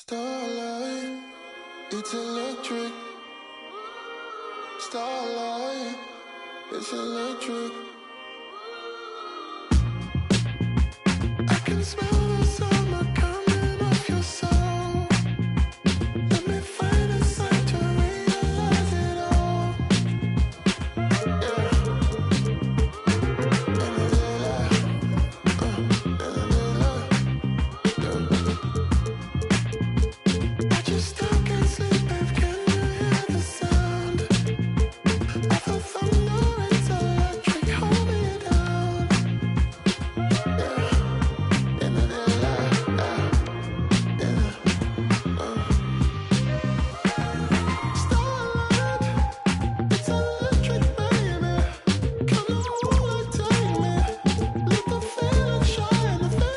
Starlight, it's electric. Starlight, it's electric. I can smell the summer coming off your soul. Let me find a sign to realize it all. I just still can't sleep, babe. Can you hear the sound of the thunder? It's electric, hold me down. Starlight, it's electric, baby. Come on, take me. Let the feeling shine like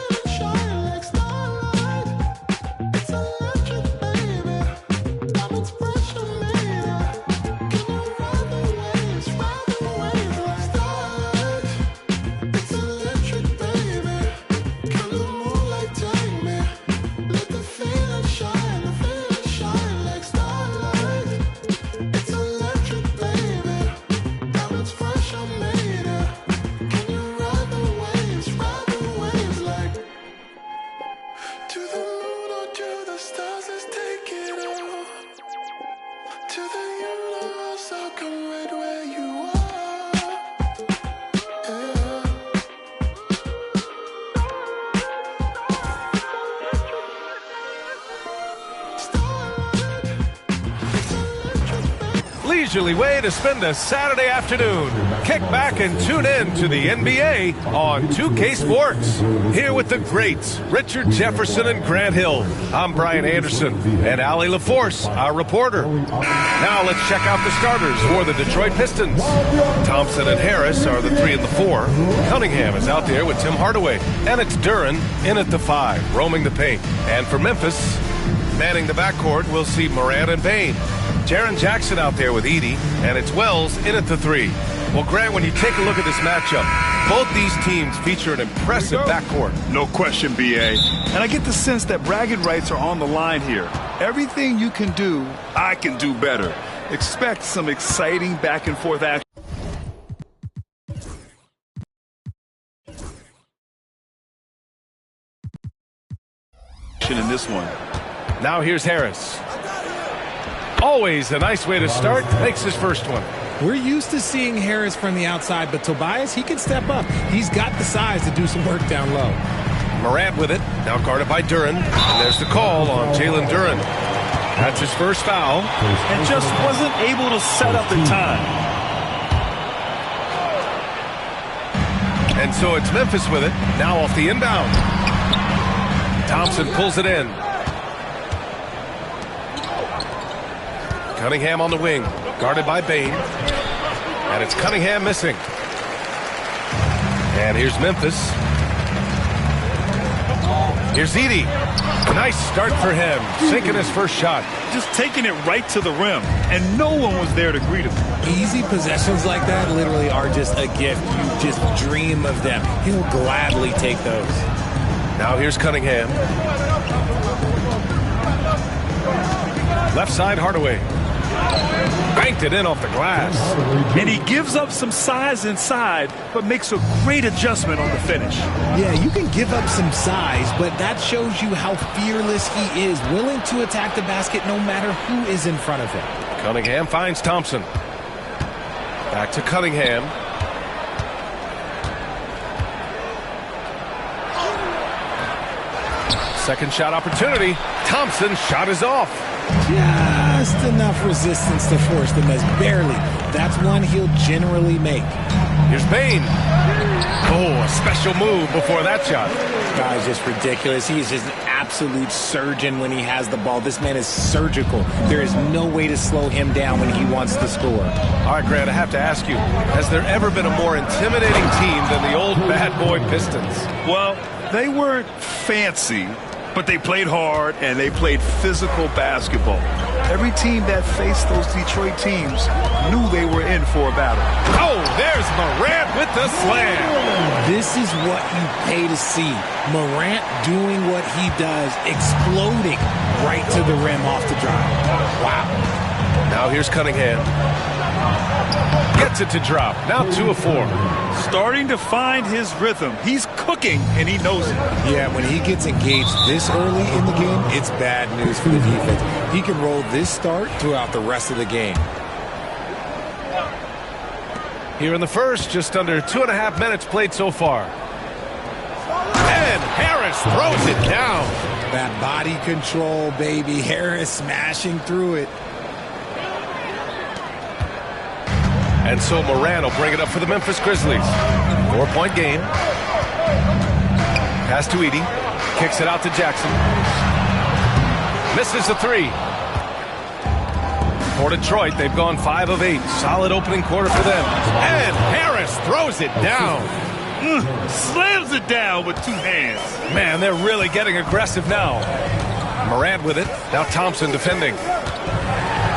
starlight. It's electric, baby. Diamonds fresh on me. Can you ride the waves like starlight? It's electric, baby. Come to moonlight, take me. Let the feeling shine like starlight. It's electric, baby. Diamonds fresh on me. Can you ride the waves like to the moon or to the stars? Let's take it all. To the universe, I'll come right where you are. Yeah. Starlight, it's electric, baby. Leisurely way to spend a Saturday afternoon. Kick back and tune in to the NBA on 2K Sports. Here with the greats, Richard Jefferson and Grant Hill. I'm Brian Anderson and Allie LaForce, our reporter. Now let's check out the starters for the Detroit Pistons. Thompson and Harris are the 3 and the 4. Cunningham is out there with Tim Hardaway. And it's Duren in at the 5, roaming the paint. And for Memphis, manning the backcourt, we'll see Morant and Bane. Jaren Jackson out there with Edie, and it's Wells in at the 3. Well, Grant, when you take a look at this matchup, both these teams feature an impressive backcourt. No question, B.A. And I get the sense that bragging rights are on the line here. Everything you can do, I can do better. Expect some exciting back-and-forth action in this one. Now here's Harris. Always a nice way to start. Makes his first one. We're used to seeing Harris from the outside, but Tobias, he can step up. He's got the size to do some work down low. Morant with it. Now guarded by Duren. And there's the call on Jalen Duren. That's his first foul. And just wasn't able to set up in time. And so it's Memphis with it. Now off the inbound. Thompson pulls it in. Cunningham on the wing, guarded by Bane. And it's Cunningham missing. And here's Memphis. Here's Edie. Nice start for him, sinking his first shot. Just taking it right to the rim, and no one was there to greet him. Easy possessions like that literally are just a gift. You just dream of them. He'll gladly take those. Now here's Cunningham. Left side, Hardaway. Banked it in off the glass. And he gives up some size inside, but makes a great adjustment on the finish. Yeah, you can give up some size, but that shows you how fearless he is, willing to attack the basket no matter who is in front of him. Cunningham finds Thompson. Back to Cunningham. Second shot opportunity. Thompson's shot is off. Just enough resistance to force the miss. Barely. That's one he'll generally make. Here's Bane. Oh, a special move before that shot. This guy's just ridiculous. He's just an absolute surgeon when he has the ball. This man is surgical. There is no way to slow him down when he wants to score. All right, Grant, I have to ask you, has there ever been a more intimidating team than the old bad boy Pistons? Well, they weren't fancy, but they played hard and they played physical basketball. Every team that faced those Detroit teams knew they were in for a battle. Oh, there's Morant with the slam. This is what you pay to see. Morant doing what he does, exploding right to the rim off the drive. Wow. Now here's Cunningham. Gets it to drop. Now 2 of 4. Starting to find his rhythm. He's cooking, and he knows it. Yeah, when he gets engaged this early in the game, it's bad news for the defense. He can roll this start throughout the rest of the game. Here in the first, just under 2.5 minutes played so far. And Harris throws it down. That body control, baby. Harris smashing through it. And so Morant will bring it up for the Memphis Grizzlies. 4-point game. Pass to Edey. Kicks it out to Jackson. Misses the 3. For Detroit, they've gone 5 of 8. Solid opening quarter for them. And Harris throws it down. Slams it down with 2 hands. Man, they're really getting aggressive now. Morant with it. Now Thompson defending.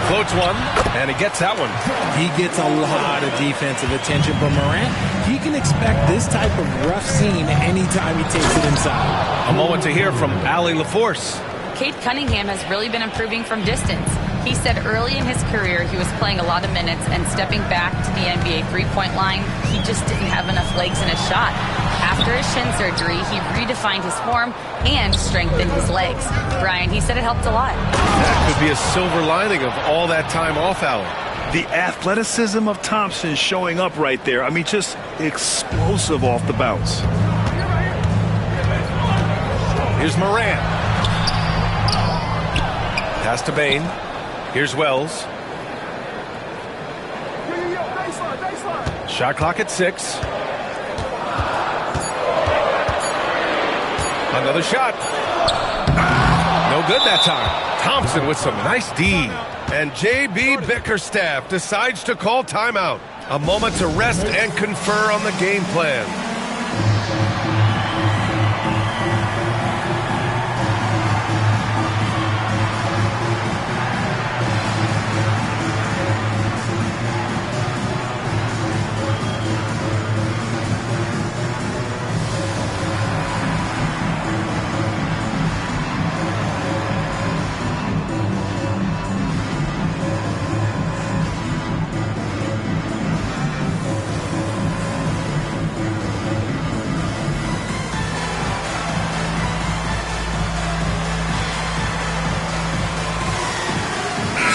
Floats one, and he gets that one. He gets a lot of defensive attention, but Morant, he can expect this type of rough scene anytime he takes it inside. A moment to hear from Allie LaForce. Cade Cunningham has really been improving from distance. He said early in his career he was playing a lot of minutes and stepping back to the NBA three-point line, he just didn't have enough legs in his shot. After his shin surgery, he redefined his form and strengthened his legs. Brian, he said it helped a lot. That could be a silver lining of all that time off, Allie. The athleticism of Thompson showing up right there. I mean, just explosive off the bounce. Here's Morant. Pass to Bane. Here's Wells. Shot clock at 6. Another shot. No good that time. Thompson with some nice D. And J.B. Bickerstaff decides to call timeout. A moment to rest and confer on the game plan.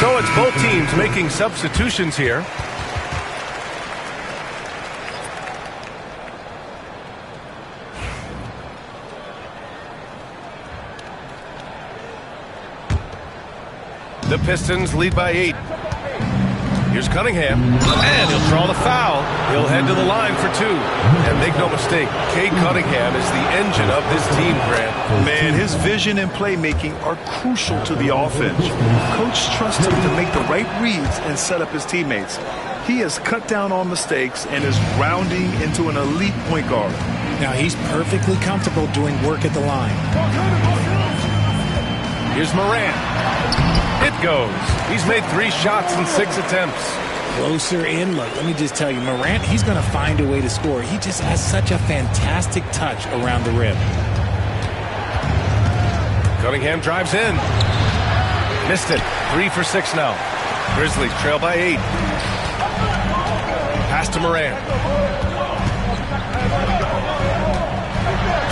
So it's both teams making substitutions here. The Pistons lead by 8. Here's Cunningham, and he'll draw the foul. He'll head to the line for 2. And make no mistake, Cade Cunningham is the engine of this team, Grant. Man, his vision and playmaking are crucial to the offense. Coach trusts him to make the right reads and set up his teammates. He has cut down on mistakes and is rounding into an elite point guard. Now he's perfectly comfortable doing work at the line. Here's Morant. It goes. He's made 3 shots in 6 attempts. Closer in. Look, let me just tell you, Morant, he's going to find a way to score. He just has such a fantastic touch around the rim. Cunningham drives in. Missed it. 3 for 6 now. Grizzlies trail by 8. Pass to Morant.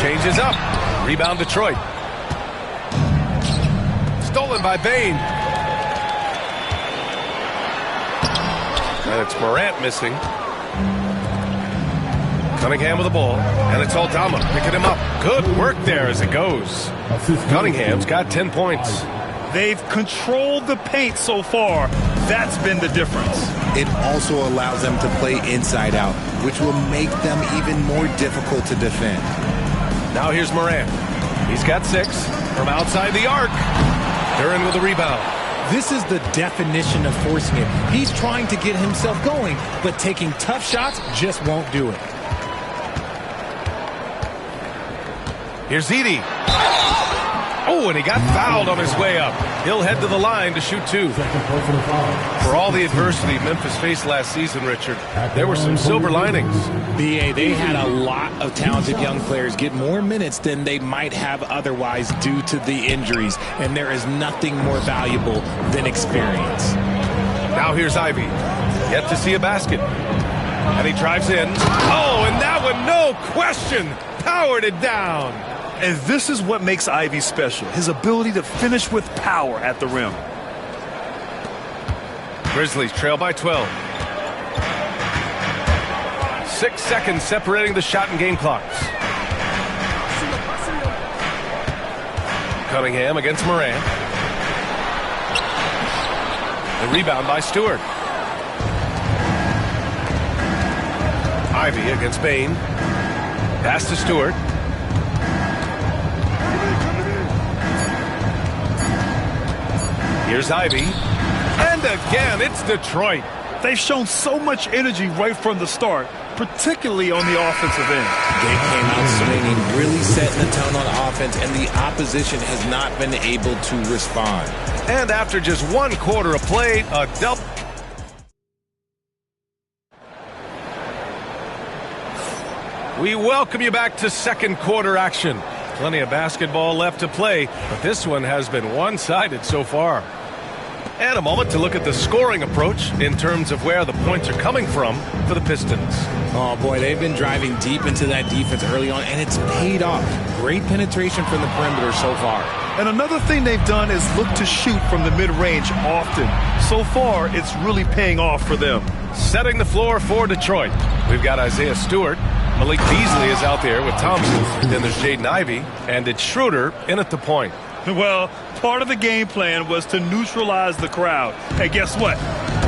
Changes up. Rebound Detroit. Stolen by Bane. And it's Morant missing. Cunningham with the ball. And it's Aldama picking him up. Good work there as it goes. Cunningham's got 10 points. They've controlled the paint so far. That's been the difference. It also allows them to play inside out, which will make them even more difficult to defend. Now here's Morant. He's got 6 from outside the arc. Duren with the rebound. This is the definition of forcing it. He's trying to get himself going, but taking tough shots just won't do it. Here's Edey. Oh, and he got fouled on his way up. He'll head to the line to shoot 2. For all the adversity Memphis faced last season, Richard, there were some silver linings. BA, they had a lot of talented young players get more minutes than they might have otherwise due to the injuries, and there is nothing more valuable than experience. Now here's Ivey. Yet to see a basket. And he drives in. Oh, and that one, no question, powered it down. And this is what makes Ivey special, his ability to finish with power at the rim. Grizzlies trail by 12. 6 seconds separating the shot and game clocks. Cunningham against Morant. The rebound by Stewart. Ivey against Bane. Pass to Stewart. Here's Ivey. And again, it's Detroit. They've shown so much energy right from the start, particularly on the offensive end. They came out swinging, really setting the tone on offense, and the opposition has not been able to respond. And after just 1 quarter of play, a double. We welcome you back to second quarter action. Plenty of basketball left to play, but this one has been one-sided so far. And a moment to look at the scoring approach in terms of where the points are coming from for the Pistons. Oh, boy, they've been driving deep into that defense early on, and it's paid off. Great penetration from the perimeter so far. And another thing they've done is look to shoot from the mid-range often. So far, it's really paying off for them. Setting the floor for Detroit. We've got Isaiah Stewart. Malik Beasley is out there with Thompson. Then there's Jaden Ivey, and it's Schroeder in at the point. Well, part of the game plan was to neutralize the crowd. Hey, guess what?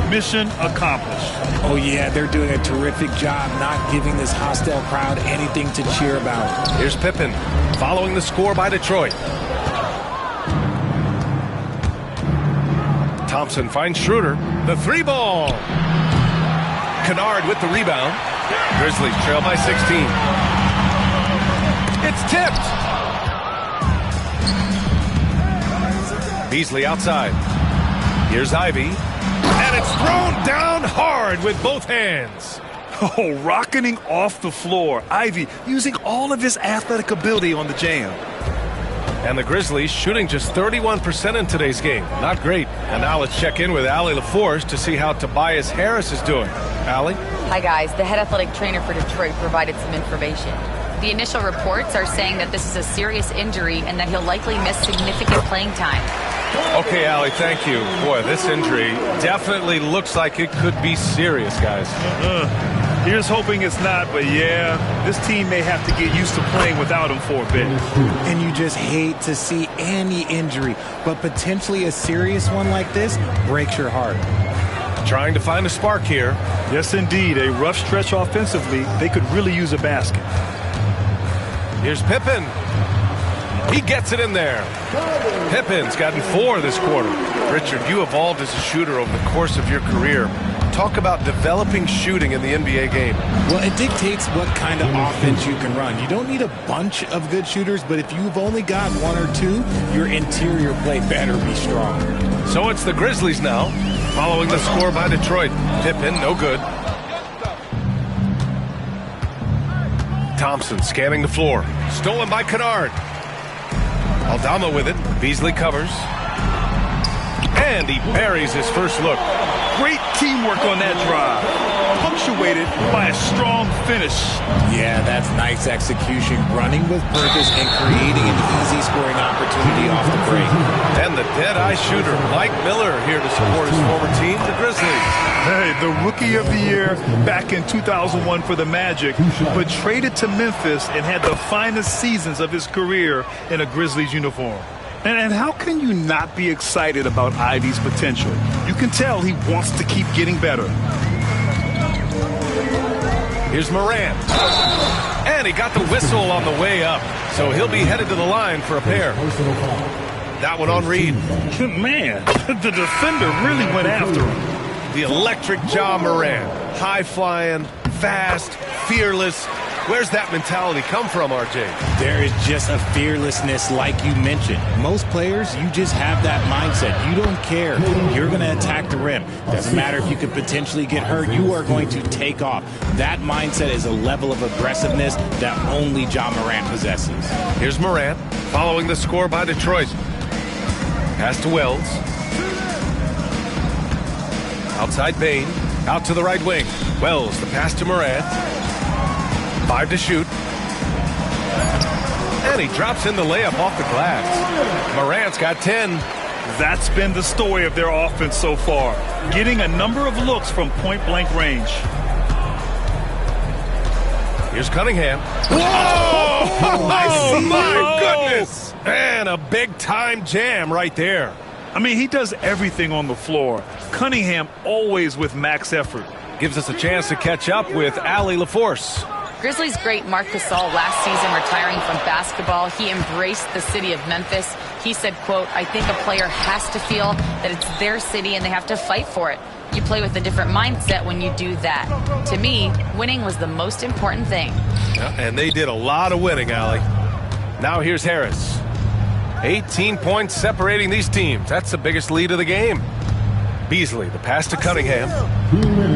Mission accomplished. Oh, yeah, they're doing a terrific job not giving this hostile crowd anything to cheer about. Here's Pippen following the score by Detroit. Thompson finds Schroeder. The 3-ball. Kennard with the rebound. Grizzlies trail by 16. It's tipped. Beasley outside. Here's Ivey. And it's thrown down hard with both hands. Oh, rocketing off the floor. Ivey using all of his athletic ability on the jam. And the Grizzlies shooting just 31% in today's game. Not great. And now let's check in with Allie LaForce to see how Tobias Harris is doing. Allie? Hi, guys. The head athletic trainer for Detroit provided some information. The initial reports are saying that this is a serious injury and that he'll likely miss significant playing time. Okay, Allie, thank you. Boy, this injury definitely looks like it could be serious, guys. Here's hoping it's not, but yeah, this team may have to get used to playing without him for a bit. And you just hate to see any injury, but potentially a serious one like this breaks your heart. Trying to find a spark here. Yes, indeed. A rough stretch offensively. They could really use a basket. Here's Pippen. He gets it in there. Pippen's gotten 4 this quarter. Richard, you evolved as a shooter over the course of your career. Talk about developing shooting in the NBA game. Well, it dictates what kind of offense you can run. You don't need a bunch of good shooters, but if you've only got 1 or 2, your interior play better be strong. So it's the Grizzlies now, following the score by Detroit. Pippen, no good. Thompson scanning the floor. Stolen by Kennard. Aldama with it. Beasley covers. And he buries his first look. Great teamwork on that drive. Punctuated by a strong finish. Yeah, that's nice execution. Running with purpose and creating an easy scoring opportunity off the break. And the dead-eye shooter, Mike Miller, here to support his former team, the Grizzlies. Hey, the Rookie of the Year back in 2001 for the Magic, but traded to Memphis and had the finest seasons of his career in a Grizzlies uniform. And how can you not be excited about Ivey's potential? You can tell he wants to keep getting better. Here's Morant. And he got the whistle on the way up, so he'll be headed to the line for a pair. That one on Reed. Man, the defender really went after him. The electric Ja Morant. High-flying, fast, fearless. Where's that mentality come from, RJ? There is just a fearlessness like you mentioned. Most players, you just have that mindset. You don't care. You're going to attack the rim. Doesn't matter if you could potentially get hurt. You are going to take off. That mindset is a level of aggressiveness that only Ja Morant possesses. Here's Morant following the score by Detroit. Pass to Wells. Outside Bane. Out to the right wing. Wells, the pass to Morant. 5 to shoot. And he drops in the layup off the glass. Morant's got 10. That's been the story of their offense so far, getting a number of looks from point-blank range. Here's Cunningham. Whoa! Oh, my goodness! And a big-time jam right there. I mean, he does everything on the floor. Cunningham always with max effort. Gives us a chance to catch up with Allie LaForce. Grizzlies great Marc Gasol last season retiring from basketball. He embraced the city of Memphis. He said, quote, "I think a player has to feel that it's their city and they have to fight for it. You play with a different mindset when you do that. To me, winning was the most important thing." Yeah, and they did a lot of winning, Allie. Now here's Harris. 18 points separating these teams. That's the biggest lead of the game. Beasley, the pass to Cunningham.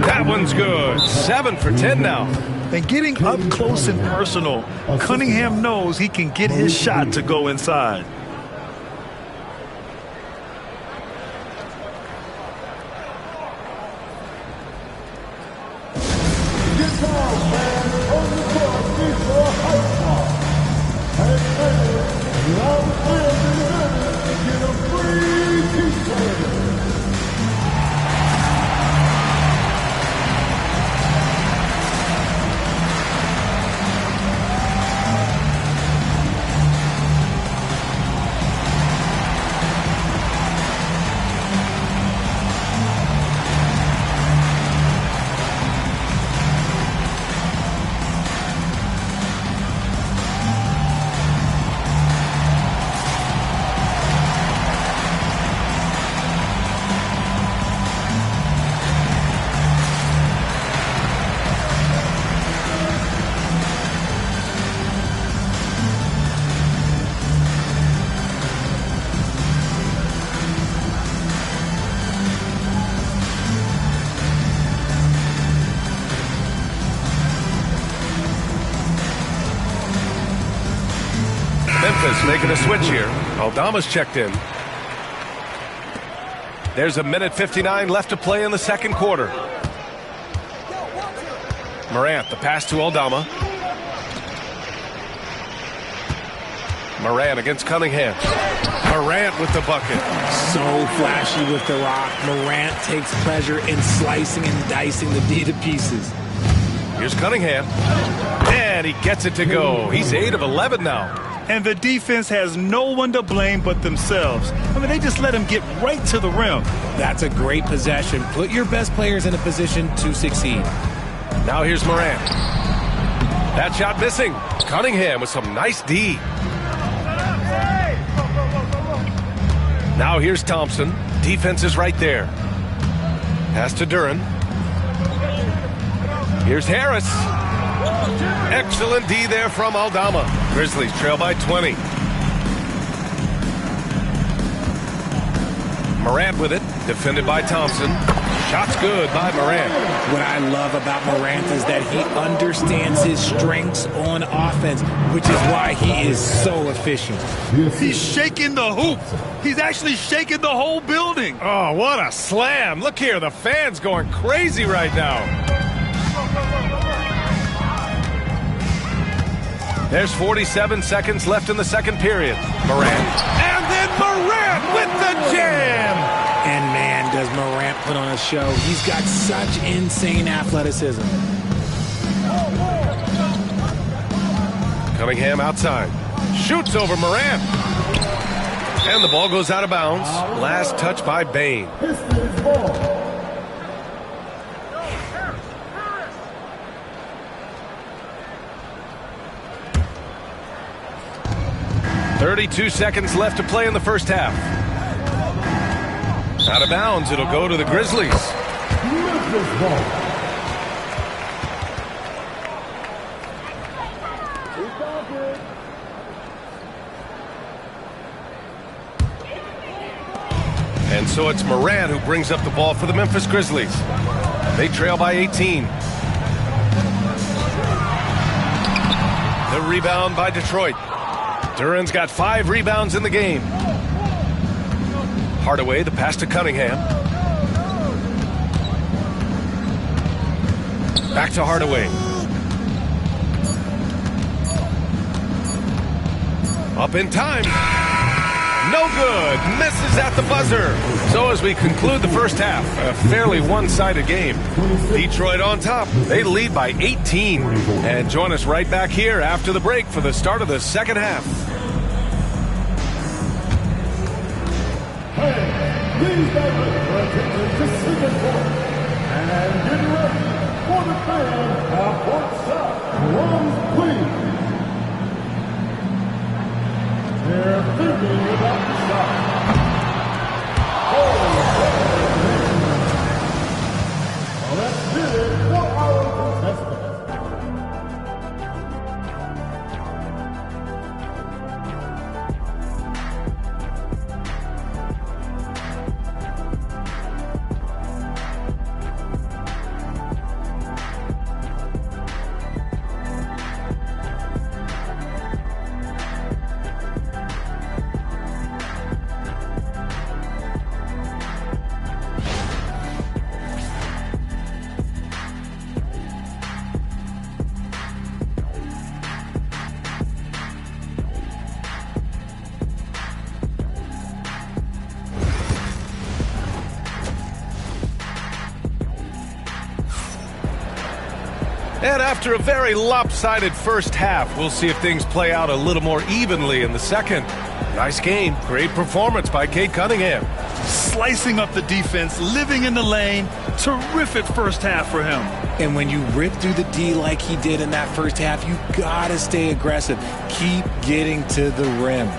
That one's good. 7 for 10 now. And getting up close and personal, Cunningham knows he can get his shot to go inside. Memphis making a switch here. Aldama's checked in. There's a minute 59 left to play in the second quarter. Morant, the pass to Aldama. Morant against Cunningham. Morant with the bucket. So flashy with the rock. Morant takes pleasure in slicing and dicing the D to pieces. Here's Cunningham. And he gets it to go. He's 8 of 11 now. And the defense has no one to blame but themselves. I mean, they just let him get right to the rim. That's a great possession. Put your best players in a position to succeed. Now here's Morant. That shot missing. Cunningham with some nice D. Now here's Thompson. Defense is right there. Pass to Duren. Here's Harris. Excellent D there from Aldama. Grizzlies trail by 20. Morant with it. Defended by Thompson. Shot's good by Morant. What I love about Morant is that he understands his strengths on offense, which is why he is so efficient. He's shaking the hoop. He's actually shaking the whole building. Oh, what a slam. Look here, the fans going crazy right now. There's 47 seconds left in the second period. Morant. And then Morant with the jam. And man, does Morant put on a show. He's got such insane athleticism. Cunningham outside. Shoots over Morant. And the ball goes out of bounds. Last touch by Bane. 32 seconds left to play in the first half. Out of bounds, it'll go to the Grizzlies. And so it's Morant who brings up the ball for the Memphis Grizzlies. They trail by 18. The rebound by Detroit. Duran's got 5 rebounds in the game. Hardaway, the pass to Cunningham. Back to Hardaway. Up in time. No good. Misses at the buzzer. So as we conclude the first half, a fairly one-sided game. Detroit on top. They lead by 18. And join us right back here after the break for the start of the second half. Please direct your attention to second quarter. And get ready for the fan half-court shot. Drums, please. They're thinking about the shot. Well, let's hear it for our contestants. And after a very lopsided first half, we'll see if things play out a little more evenly in the second. Nice game. Great performance by Cade Cunningham. Slicing up the defense, living in the lane. Terrific first half for him. And when you rip through the D like he did in that first half, you gotta stay aggressive. Keep getting to the rim.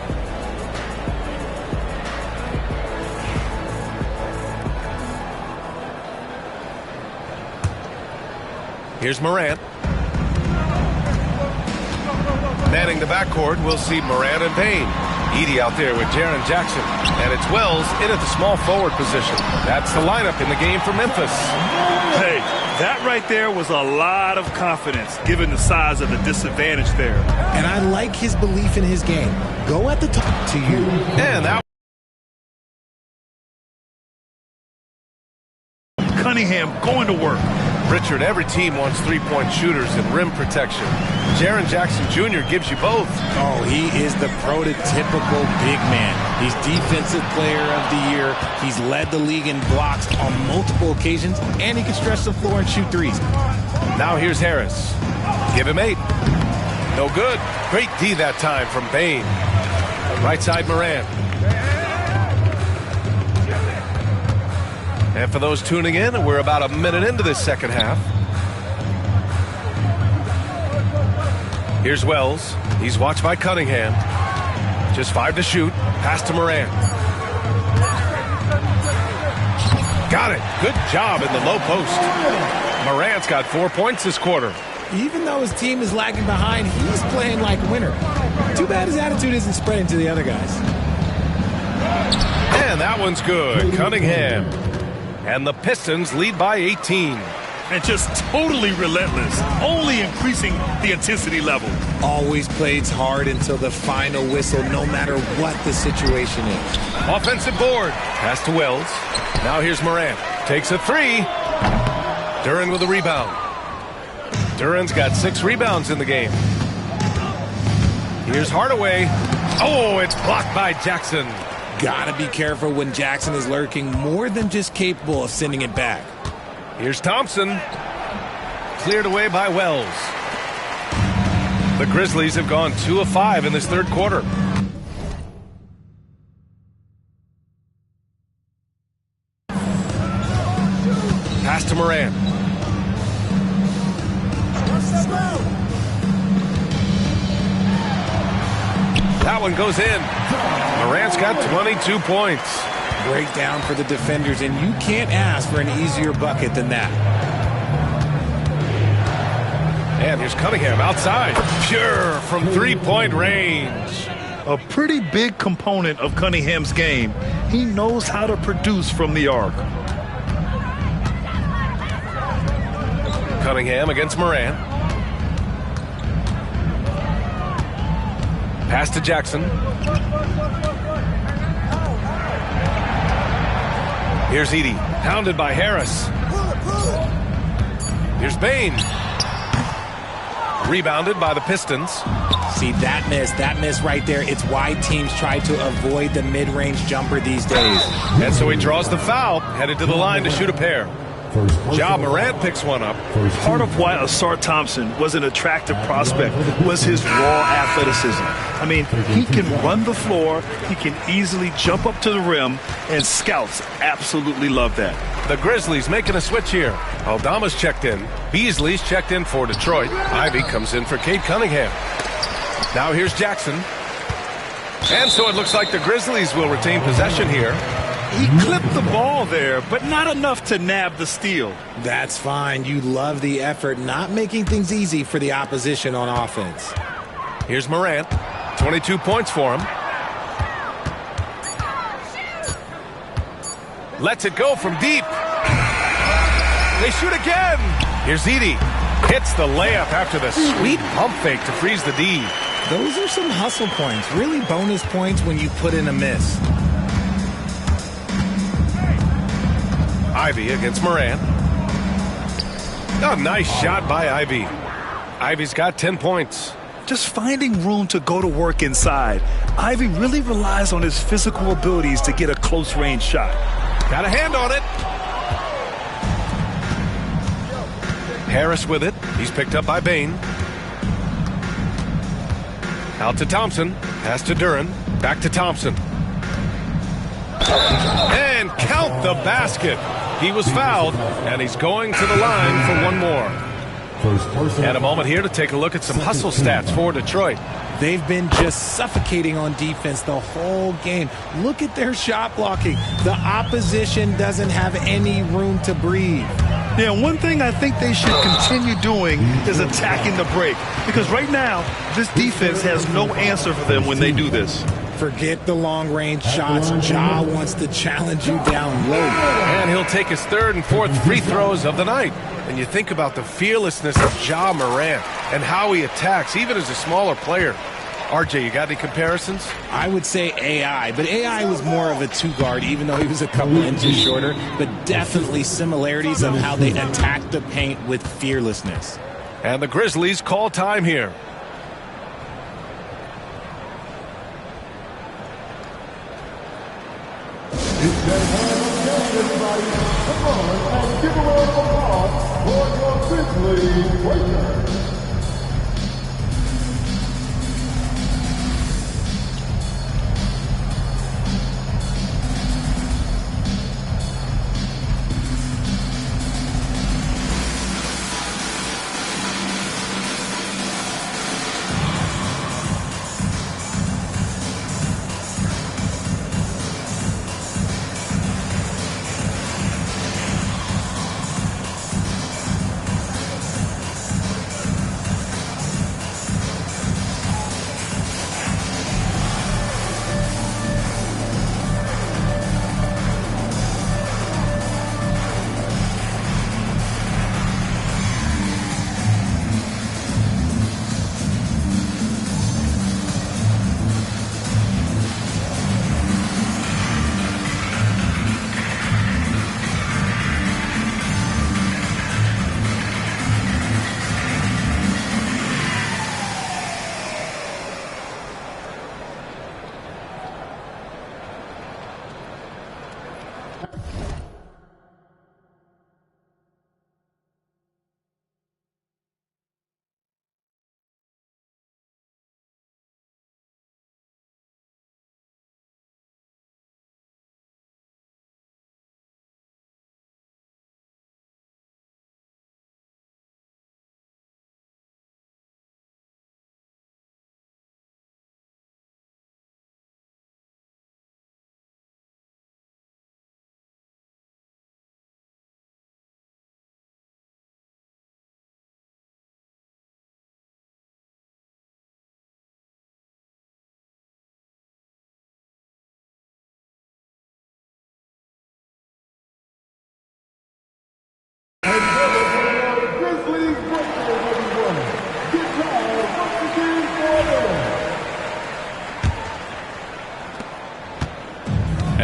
Here's Morant. Manning the backcourt, we'll see Morant and Payne. Edey out there with Jaren Jackson. And it's Wells in at the small forward position. That's the lineup in the game for Memphis. Hey, that right there was a lot of confidence, given the size of the disadvantage there. And I like his belief in his game. Go at the top to you. And that Cunningham going to work. Richard, every team wants three-point shooters and rim protection. Jaren Jackson Jr. gives you both. Oh, he is the prototypical big man. He's Defensive Player of the Year. He's led the league in blocks on multiple occasions, and he can stretch the floor and shoot threes. Now here's Harris. Give him 8. No good. Great D that time from Payne. Right side Morant. And for those tuning in, we're about a minute into this second half. Here's Wells. He's watched by Cunningham. Just 5 to shoot. Pass to Morant. Got it. Good job in the low post. Morant's got 4 points this quarter. Even though his team is lagging behind, he's playing like a winner. Too bad his attitude isn't spreading to the other guys. And that one's good. Cunningham. And the Pistons lead by 18. And just totally relentless, only increasing the intensity level. Always plays hard until the final whistle, no matter what the situation is. Offensive board. Pass to Wells. Now here's Morant. Takes a 3. Duran with a rebound. Duran's got 6 rebounds in the game. Here's Hardaway. Oh, it's blocked by Jackson. Gotta be careful when Jackson is lurking, more than just capable of sending it back. Here's Thompson. Cleared away by Wells. The Grizzlies have gone 2 of 5 in this third quarter. Pass to Morant. That one goes in. Morant's got 22 points. Breakdown for the defenders, and you can't ask for an easier bucket than that. And here's Cunningham outside. Pure from three-point range. A pretty big component of Cunningham's game. He knows how to produce from the arc. Cunningham against Morant. Pass to Jackson. Here's Edey, pounded by Harris. Here's Bane. Rebounded by the Pistons. See, that miss right there, it's why teams try to avoid the mid-range jumper these days. And so he draws the foul, headed to the line to shoot a pair. Ja Morant picks one up. Part of why Ausar Thompson was an attractive prospect was his raw athleticism. I mean, he can run the floor, he can easily jump up to the rim, and scouts absolutely love that. The Grizzlies making a switch here. Aldama's checked in. Beasley's checked in for Detroit. Ivey comes in for Cade Cunningham. Now here's Jackson. And so it looks like the Grizzlies will retain possession here. He clipped the ball there, but not enough to nab the steal. That's fine. You love the effort, not making things easy for the opposition on offense. Here's Morant. 22 points for him. Lets it go from deep. They shoot again. Here's Edey. Hits the layup after the sweet pump fake to freeze the D. Those are some hustle points, really bonus points when you put in a miss. Ivey against Morant. A nice shot by Ivey. Ivey's got 10 points. Just finding room to go to work inside. Ivey really relies on his physical abilities to get a close-range shot. Got a hand on it. Harris with it. He's picked up by Bane. Out to Thompson. Pass to Duren. Back to Thompson. And count the basket. He was fouled, and he's going to the line for one more. And a moment here to take a look at some hustle stats for Detroit. They've been just suffocating on defense the whole game. Look at their shot blocking. The opposition doesn't have any room to breathe. Yeah, one thing I think they should continue doing is attacking the break. Because right now, this defense has no answer for them when they do this. Forget the long-range shots. Ja wants to challenge you down low. And he'll take his third and fourth free throws of the night. And you think about the fearlessness of Ja Morant and how he attacks, even as a smaller player. RJ, you got any comparisons? I would say AI, but AI was more of a two-guard, even though he was a couple inches shorter. But definitely similarities of how they attack the paint with fearlessness. And the Grizzlies call time here. It's that time of game, everybody. Come on and give a round of applause for your Grizzlies Breakers.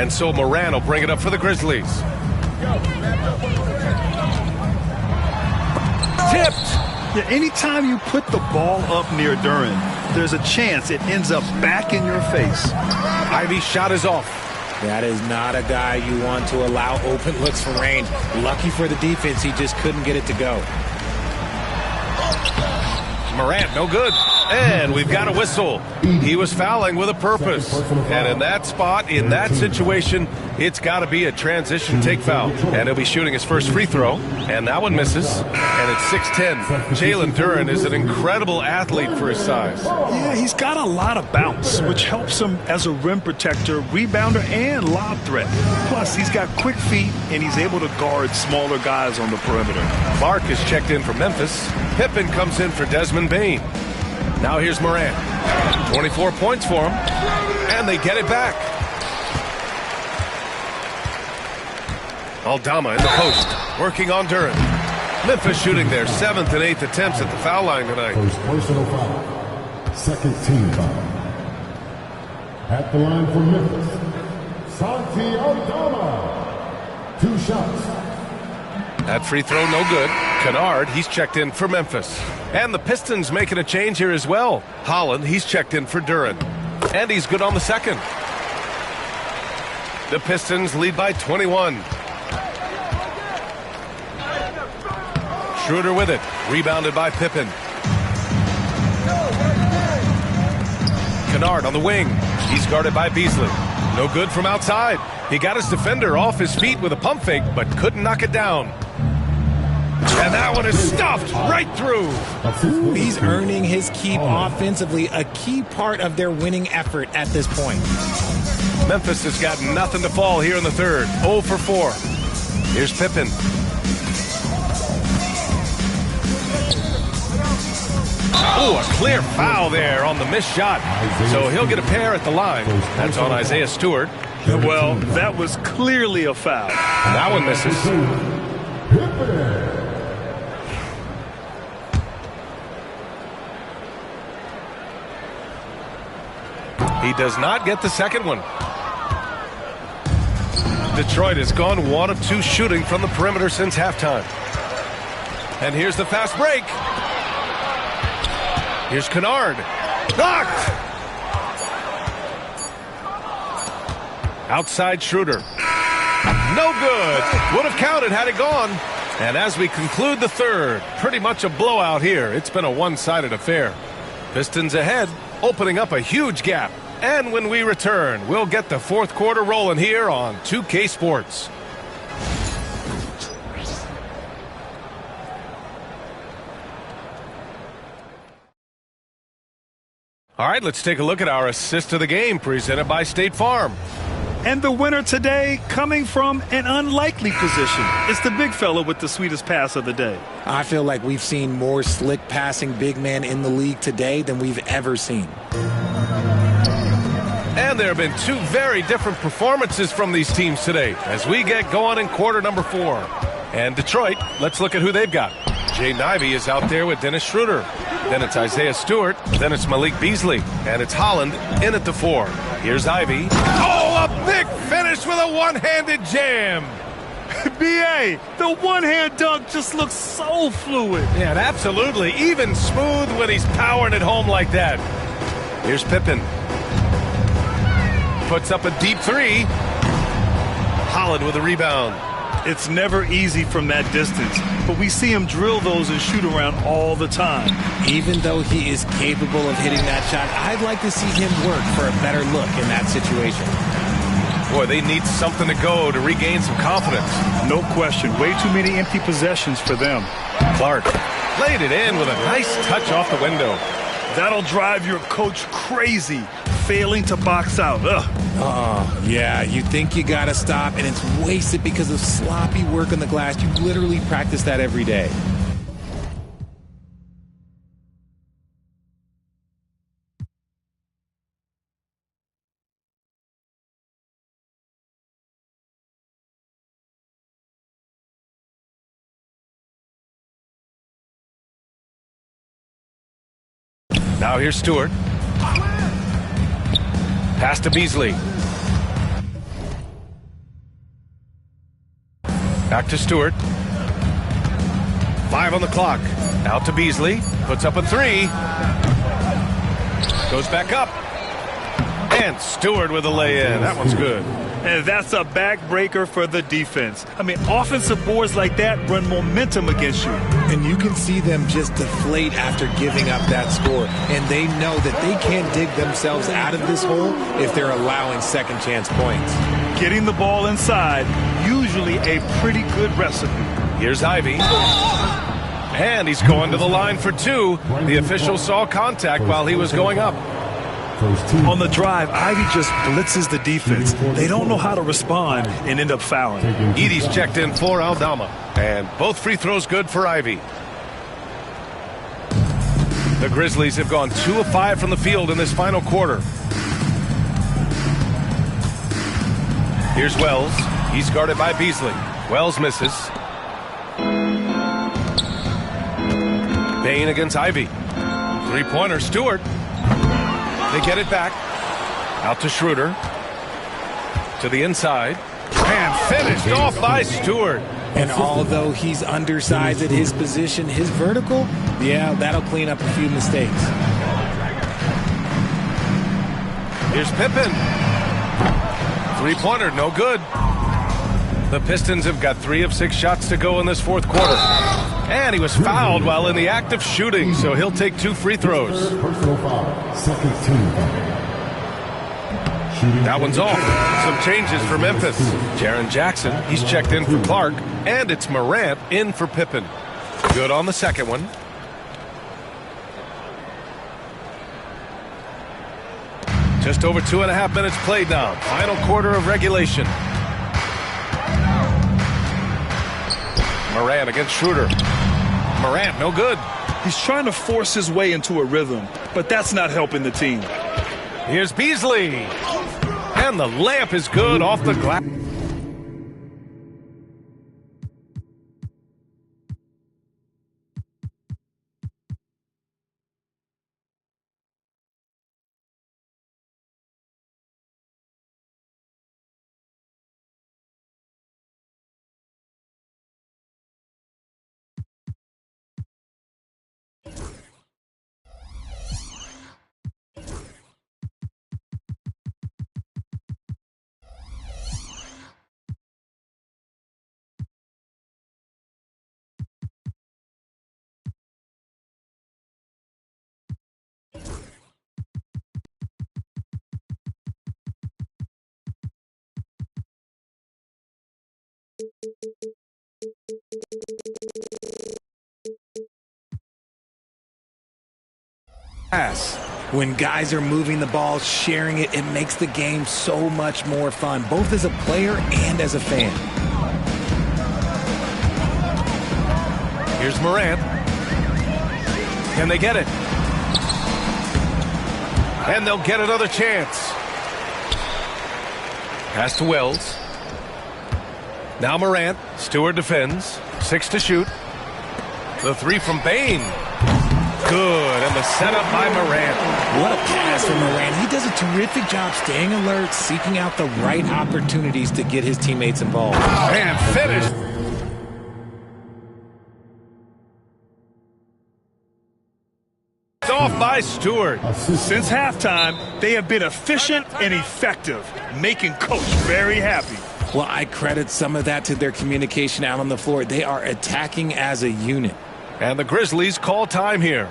And so Moran will bring it up for the Grizzlies. Tipped. Yeah, anytime you put the ball up near Duren, there's a chance it ends up back in your face. Ivey's shot is off. That is not a guy you want to allow open looks from range. Lucky for the defense, he just couldn't get it to go. Morant, no good. And we've got a whistle. He was fouling with a purpose. And in that spot, in that situation, it's got to be a transition take foul. And he'll be shooting his first free throw. And that one misses. And it's 6-10. Jalen Duren is an incredible athlete for his size. Yeah, he's got a lot of bounce, which helps him as a rim protector, rebounder, and lob threat. Plus, he's got quick feet, and he's able to guard smaller guys on the perimeter. Clark is checked in for Memphis. Pippen comes in for Desmond Bane. Now here's Morant. 24 points for him. And they get it back. Aldama in the post. Working on Duren. Memphis shooting their 7th and 8th attempts at the foul line tonight. First personal foul. Second team foul. At the line for Memphis, Santi Aldama. 2 shots. That free throw no good. Kennard, he's checked in for Memphis. And the Pistons making a change here as well. Holland, he's checked in for Duren. And he's good on the second. The Pistons lead by 21. Schroeder with it. Rebounded by Pippen. Kennard on the wing. He's guarded by Beasley. No good from outside. He got his defender off his feet with a pump fake, but couldn't knock it down. And that one is stuffed right through. Ooh, he's earning his keep offensively, a key part of their winning effort at this point. Memphis has got nothing to fall here in the third. 0 for 4. Here's Pippen. Oh, a clear foul there on the missed shot. So he'll get a pair at the line. That's on Isaiah Stewart. Well, that was clearly a foul. That one misses. He does not get the second one. Detroit has gone 1 of 2 shooting from the perimeter since halftime. And here's the fast break. Here's Kennard. Knocked! Outside Schroeder. No good. Would have counted had it gone. And as we conclude the third, pretty much a blowout here. It's been a one-sided affair. Pistons ahead, opening up a huge gap. And when we return, we'll get the fourth quarter rolling here on 2K Sports. All right, let's take a look at our assist of the game presented by State Farm. And the winner today coming from an unlikely position. It's the big fella with the sweetest pass of the day. I feel like we've seen more slick passing big men in the league today than we've ever seen. And there have been 2 very different performances from these teams today as we get going in quarter number 4. And Detroit, let's look at who they've got. Jaden Ivey is out there with Dennis Schroeder. Then it's Isaiah Stewart. Then it's Malik Beasley. And it's Holland in at the 4. Here's Ivey. Oh, a big finish with a one-handed jam. B.A., the one-hand dunk just looks so fluid. Yeah, and absolutely. Even smooth when he's powering it home like that. Here's Pippen. Puts up a deep 3. Holland with a rebound. It's never easy from that distance, but we see him drill those and shoot around all the time. Even though he is capable of hitting that shot, I'd like to see him work for a better look in that situation. Boy, they need something to go to regain some confidence. No question. Way too many empty possessions for them. Clark laid it in with a nice touch off the window. That'll drive your coach crazy, failing to box out. Yeah, you think you got to stop, and it's wasted because of sloppy work on the glass. You literally practice that every day. Now here's Stewart. Pass to Beasley. Back to Stewart. 5 on the clock. Out to Beasley. Puts up a 3. Goes back up. And Stewart with a lay-in. That one's good. And that's a backbreaker for the defense. I mean, offensive boards like that run momentum against you. And you can see them just deflate after giving up that score. And they know that they can't dig themselves out of this hole if they're allowing second chance points. Getting the ball inside, usually a pretty good recipe. Here's Ivy. And he's going to the line for 2. The official saw contact while he was going up. On the drive, Ivy just blitzes the defense. They don't know how to respond and end up fouling. Edey's checked in for Aldama. And both free throws good for Ivy. The Grizzlies have gone 2 of 5 from the field in this final quarter. Here's Wells. He's guarded by Beasley. Wells misses. Bain against Ivy. Three-pointer, Stewart. They get it back. Out to Schroeder. To the inside. And finished off by Stewart. And although he's undersized at his position, his vertical, yeah, that'll clean up a few mistakes. Here's Pippen. Three-pointer, no good. The Pistons have got 3 of 6 shots to go in this fourth quarter. And he was fouled while in the act of shooting, so he'll take 2 free throws. Personal foul. Second team foul. That one's off. Some changes for Memphis. Jaren Jackson, he's checked in for Clark. And it's Morant in for Pippen. Good on the second one. Just over 2.5 minutes played now. Final quarter of regulation. Morant against Schroeder. Morant, no good. He's trying to force his way into a rhythm, but that's not helping the team. Here's Beasley. And the layup is good off the glass. When guys are moving the ball, sharing it, it makes the game so much more fun, both as a player and as a fan. Here's Morant. Can they get it? And they'll get another chance. Pass to Wells. Now Morant. Stewart defends. 6 to shoot. The 3 from Bain. Good, and the setup by Morant. What a pass from Morant. He does a terrific job staying alert, seeking out the right opportunities to get his teammates involved. And finished. Off by Stewart. Since halftime, they have been efficient and effective, making Coach very happy. Well, I credit some of that to their communication out on the floor. They are attacking as a unit. And the Grizzlies call time here.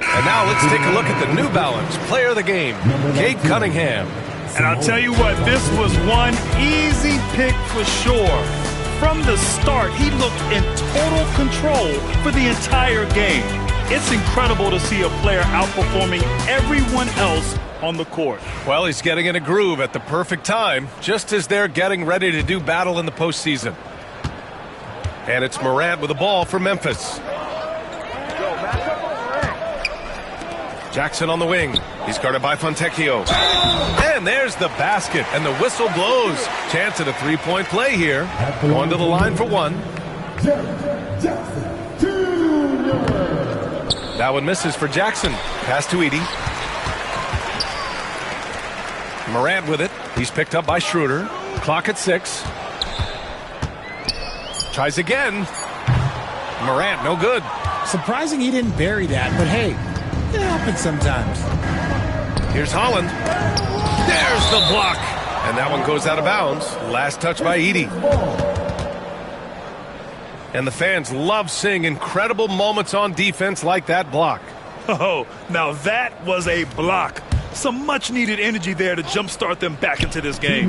And now let's take a look at the New Balance player of the game, Cade Cunningham. And I'll tell you what, this was one easy pick for sure. From the start, he looked in total control for the entire game. It's incredible to see a player outperforming everyone else on the court. Well, he's getting in a groove at the perfect time, just as they're getting ready to do battle in the postseason. And it's Morant with the ball for Memphis. Jackson on the wing. He's guarded by Fontecchio. And there's the basket, and the whistle blows. Chance at a three-point play here. Going to the line for one. That one misses for Jackson. Pass to Edey. Morant with it. He's picked up by Schroeder. Clock at 6. Tries again. Morant, no good. Surprising he didn't bury that, but hey, it happens sometimes. Here's Holland. There's the block. And that one goes out of bounds. Last touch by Edey. And the fans love seeing incredible moments on defense like that block. Oh, now that was a block. Some much-needed energy there to jumpstart them back into this game.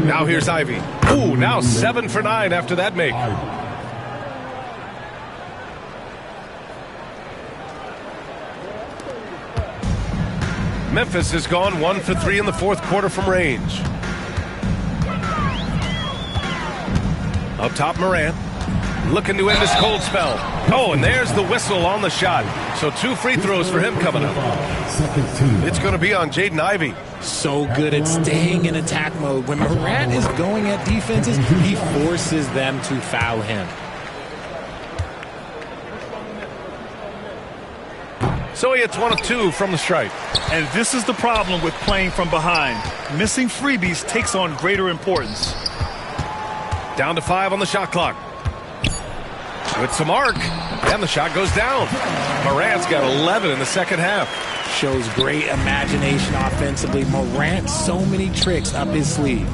Now here's Ivy. Ooh, now 7 for 9 after that make. Memphis has gone 1 for 3 in the fourth quarter from range. Up top, Morant. Looking to end this cold spell. Oh, and there's the whistle on the shot. So 2 free throws for him coming up. It's going to be on Jaden Ivey. So good at staying in attack mode. When Morant is going at defenses, he forces them to foul him. So he hits 1 of 2 from the stripe. And this is the problem with playing from behind. Missing freebies takes on greater importance. Down to 5 on the shot clock. With some arc, and the shot goes down. Morant's got 11 in the second half. Shows great imagination offensively. Morant, so many tricks up his sleeve.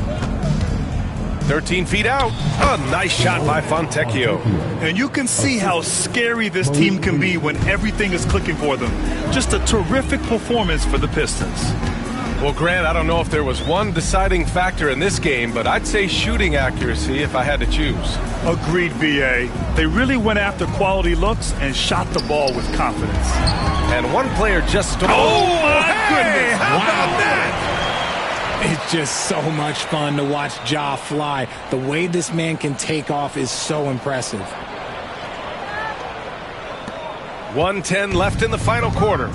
13 feet out. A nice shot by Fontecchio. And you can see how scary this team can be when everything is clicking for them. Just a terrific performance for the Pistons. Well, Grant, I don't know if there was one deciding factor in this game, but I'd say shooting accuracy if I had to choose. Agreed, B.A. They really went after quality looks and shot the ball with confidence. And one player just stole. Oh, my goodness. How about that? It's just so much fun to watch Ja fly. The way this man can take off is so impressive. 1:10 left in the final quarter.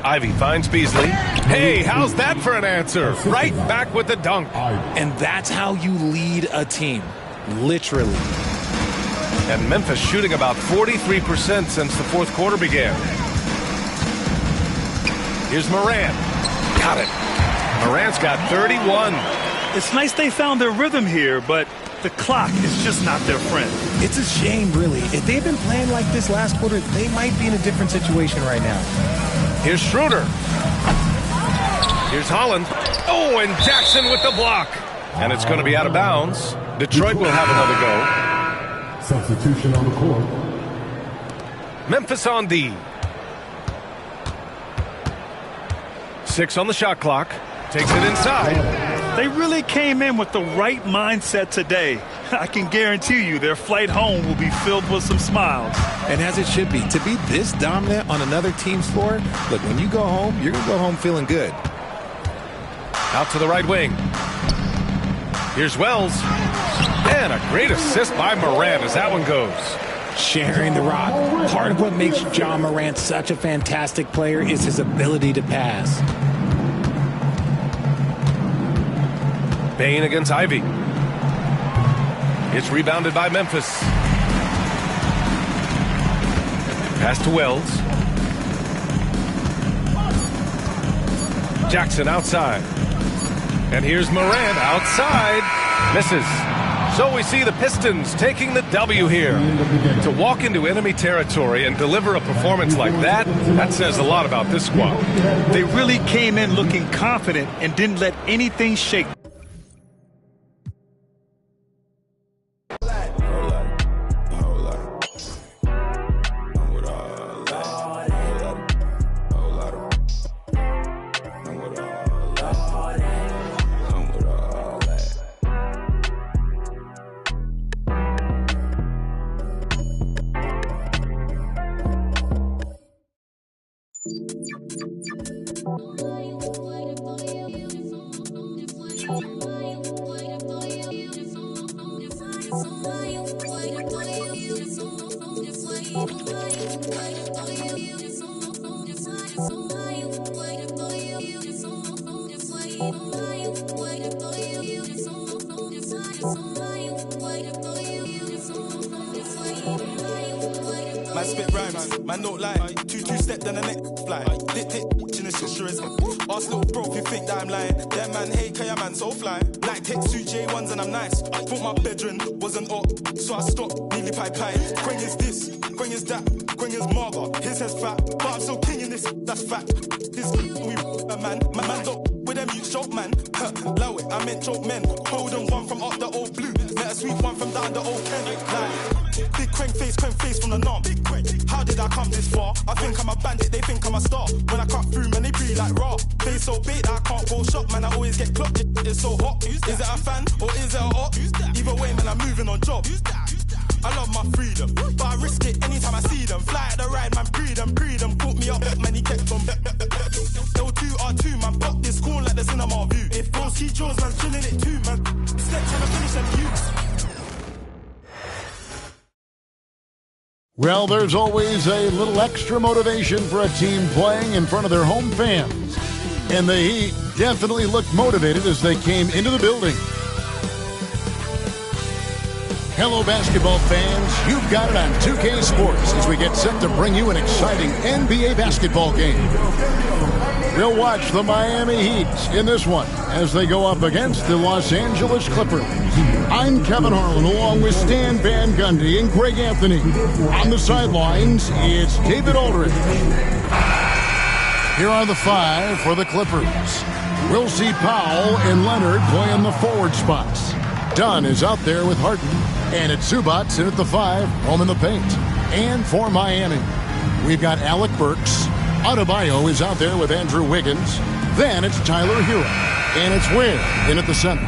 Ivy finds Beasley. Hey, how's that for an answer? Right back with the dunk. And that's how you lead a team. Literally. And Memphis shooting about 43% since the fourth quarter began. Here's Morant. Got it. Morant's got 31. It's nice they found their rhythm here, but the clock is just not their friend. It's a shame, really. If they've been playing like this last quarter, they might be in a different situation right now. Here's Schroeder. Here's Holland. Oh, and Jackson with the block. And it's going to be out of bounds. Detroit will have another go. Substitution on the court. Memphis on D. 6 on the shot clock. Takes it inside. They really came in with the right mindset today. I can guarantee you their flight home will be filled with some smiles. And as it should be. To be this dominant on another team's floor, look, when you go home, you're going to go home feeling good. Out to the right wing. Here's Wells. And a great assist by Morant as that one goes. Sharing the rock. Part of what makes Ja Morant such a fantastic player is his ability to pass. Bain against Ivy. It's rebounded by Memphis. Pass to Wells. Jackson outside. And here's Morant outside. Misses. So we see the Pistons taking the W here. To walk into enemy territory and deliver a performance like that, that says a lot about this squad. They really came in looking confident and didn't let anything shake. Man spit rhymes, man don't lie. Two-step then the next fly. Dick in the sister is. Ask little bro if you think that I'm lying. That man hate Kaya man so fly. Like text 2 J1s and I'm nice. I thought my bedroom wasn't up, so I stopped nearly pie. Quang is this, Quang is that, Quang is Marga. His head's fat, but I'm still king in this. That's fact. This we a man, my man don't with them you choke man. Low it, I meant choke men. Hold on one from up the old blue. Met a sweet one from down the old pen. Like big Quang face from the norm. How did I come this far? I think I'm a bandit, they think I'm a star. When I cut through, man, they breathe like raw. Face so big that I can't go shop, man, I always get clocked. It's so hot. Is it a fan or is it a hot? Either way, man, I'm moving on job. I love my freedom, but I risk it anytime I see them. Fly at the ride, man, breed them. Caught me up, man, he kept on. L2R2, man, pop this corn like the cinema view. If don't see Jones, man, chilling it too, man. Step trying to finish them views. Well, there's always a little extra motivation for a team playing in front of their home fans. And the Heat definitely looked motivated as they came into the building. Hello, basketball fans. You've got it on 2K Sports as we get set to bring you an exciting NBA basketball game. We'll watch the Miami Heat in this one as they go up against the Los Angeles Clippers. I'm Kevin Harlan along with Stan Van Gundy and Greg Anthony. On the sidelines, it's David Aldridge. Here are the five for the Clippers. We'll see Powell and Leonard play in the forward spots. Dunn is out there with Harden. And it's Zubac in at the 5, home in the paint. And for Miami, we've got Alec Burks. Adebayo is out there with Andrew Wiggins. Then it's Tyler Hero. And it's Ware in at the center.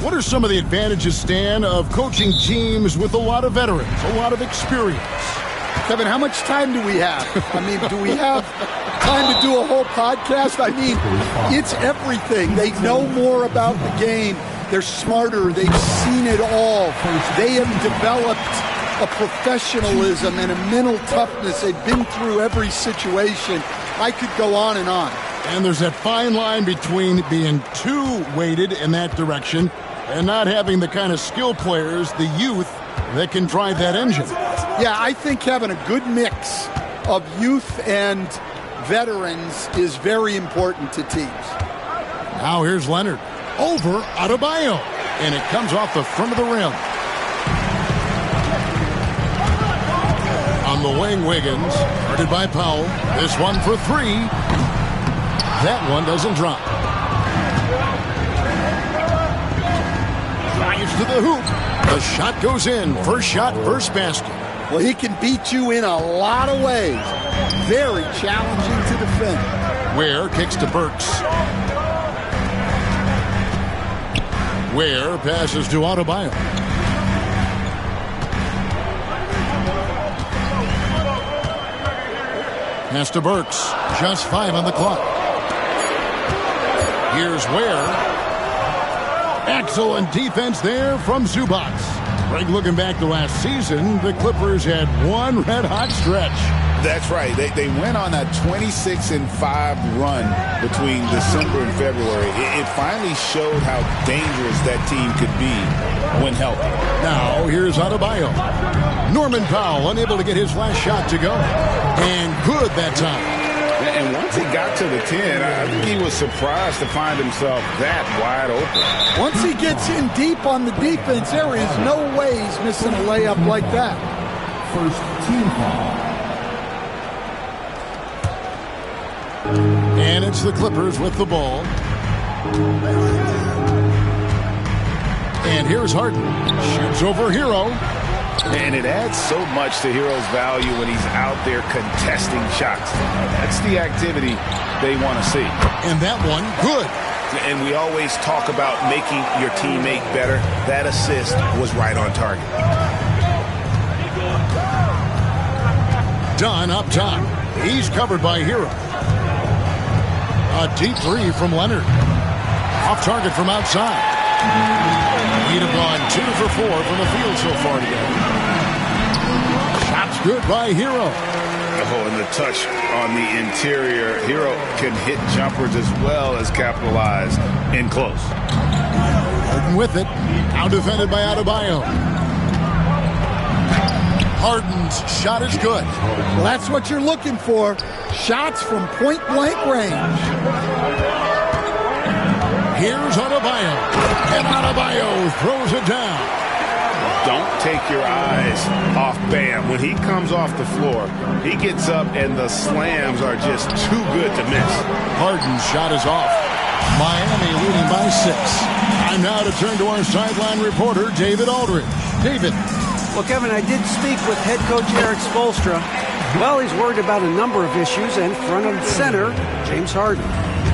What are some of the advantages, Stan, of coaching teams with a lot of veterans, a lot of experience? Kevin, how much time do we have? I mean, do we have time to do a whole podcast? I mean, it's everything. They know more about the game. They're smarter. They've seen it all. They have developed a professionalism and a mental toughness. They've been through every situation. I could go on and on. And there's that fine line between being too weighted in that direction and not having the kind of skill players, the youth, that can drive that engine. Yeah, I think having a good mix of youth and veterans is very important to teams. Now here's Leonard. Over Adebayo. And it comes off the front of the rim. On the wing, Wiggins. Guarded by Powell. This one for 3. That one doesn't drop. Drives to the hoop. The shot goes in. First shot, first basket. Well, he can beat you in a lot of ways. Very challenging to defend. Ware kicks to Burks. Ware passes to Adebayo. Pass to Burks. Just 5 on the clock. Here's Ware. Excellent defense there from Zubac. Greg, looking back to last season, the Clippers had one red-hot stretch. That's right. They went on a 26-5 run between December and February. It finally showed how dangerous that team could be when healthy. Now, here's Adebayo. Norman Powell unable to get his last shot to go. And good that time. And once he got to the 10, I think he was surprised to find himself that wide open. Once he gets in deep on the defense, there is no way he's missing a layup like that. First team foul. And it's the Clippers with the ball. And here's Harden. Shoots over Hero. And it adds so much to Hero's value when he's out there contesting shots. That's the activity they want to see. And that one, good. And we always talk about making your teammate better. That assist was right on target. Dunn up top. He's covered by Hero. A deep three from Leonard. Off target from outside. He'd have gone 2 for 4 from the field so far today. Shot's good by Hero. Oh, and the touch on the interior. Hero can hit jumpers as well as capitalize in close. Harden with it. Now defended by Adebayo. Harden's shot is good. Well, that's what you're looking for. Shots from point-blank range. Here's Adebayo. And Adebayo throws it down. Don't take your eyes off Bam. When he comes off the floor, he gets up and the slams are just too good to miss. Harden's shot is off. Miami leading by 6. Time now to turn to our sideline reporter, David Aldridge. David. Well, Kevin, I did speak with head coach Eric Spoelstra. Well, he's worried about a number of issues, and front and center, James Harden.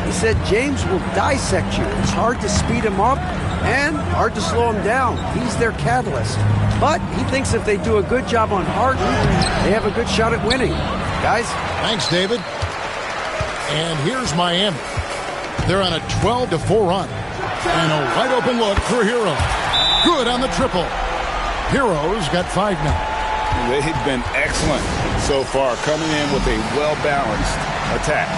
He said James will dissect you. It's hard to speed him up and hard to slow him down. He's their catalyst. But he thinks if they do a good job on Harden, they have a good shot at winning. Guys? Thanks, David. And here's Miami. They're on a 12-4 run. And a wide open look for Hero. Good on the triple. Hero's got 5 now. They've been excellent so far, coming in with a well-balanced attack.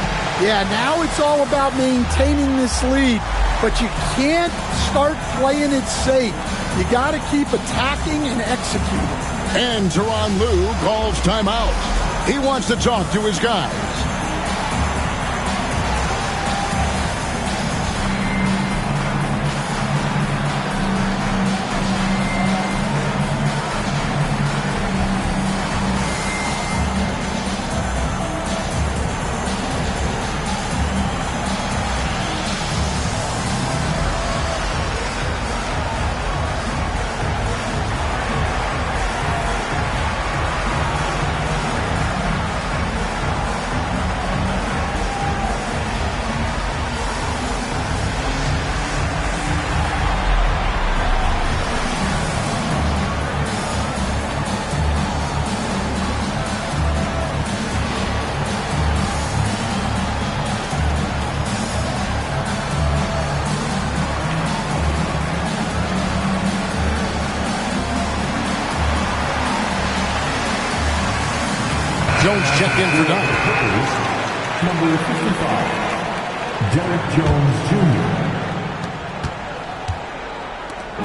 Yeah, now it's all about maintaining this lead, but you can't start playing it safe. You got to keep attacking and executing. And Tyronn Lue calls timeout. He wants to talk to his guys. Jones checked in for Doug. Number 55, Derek Jones Jr.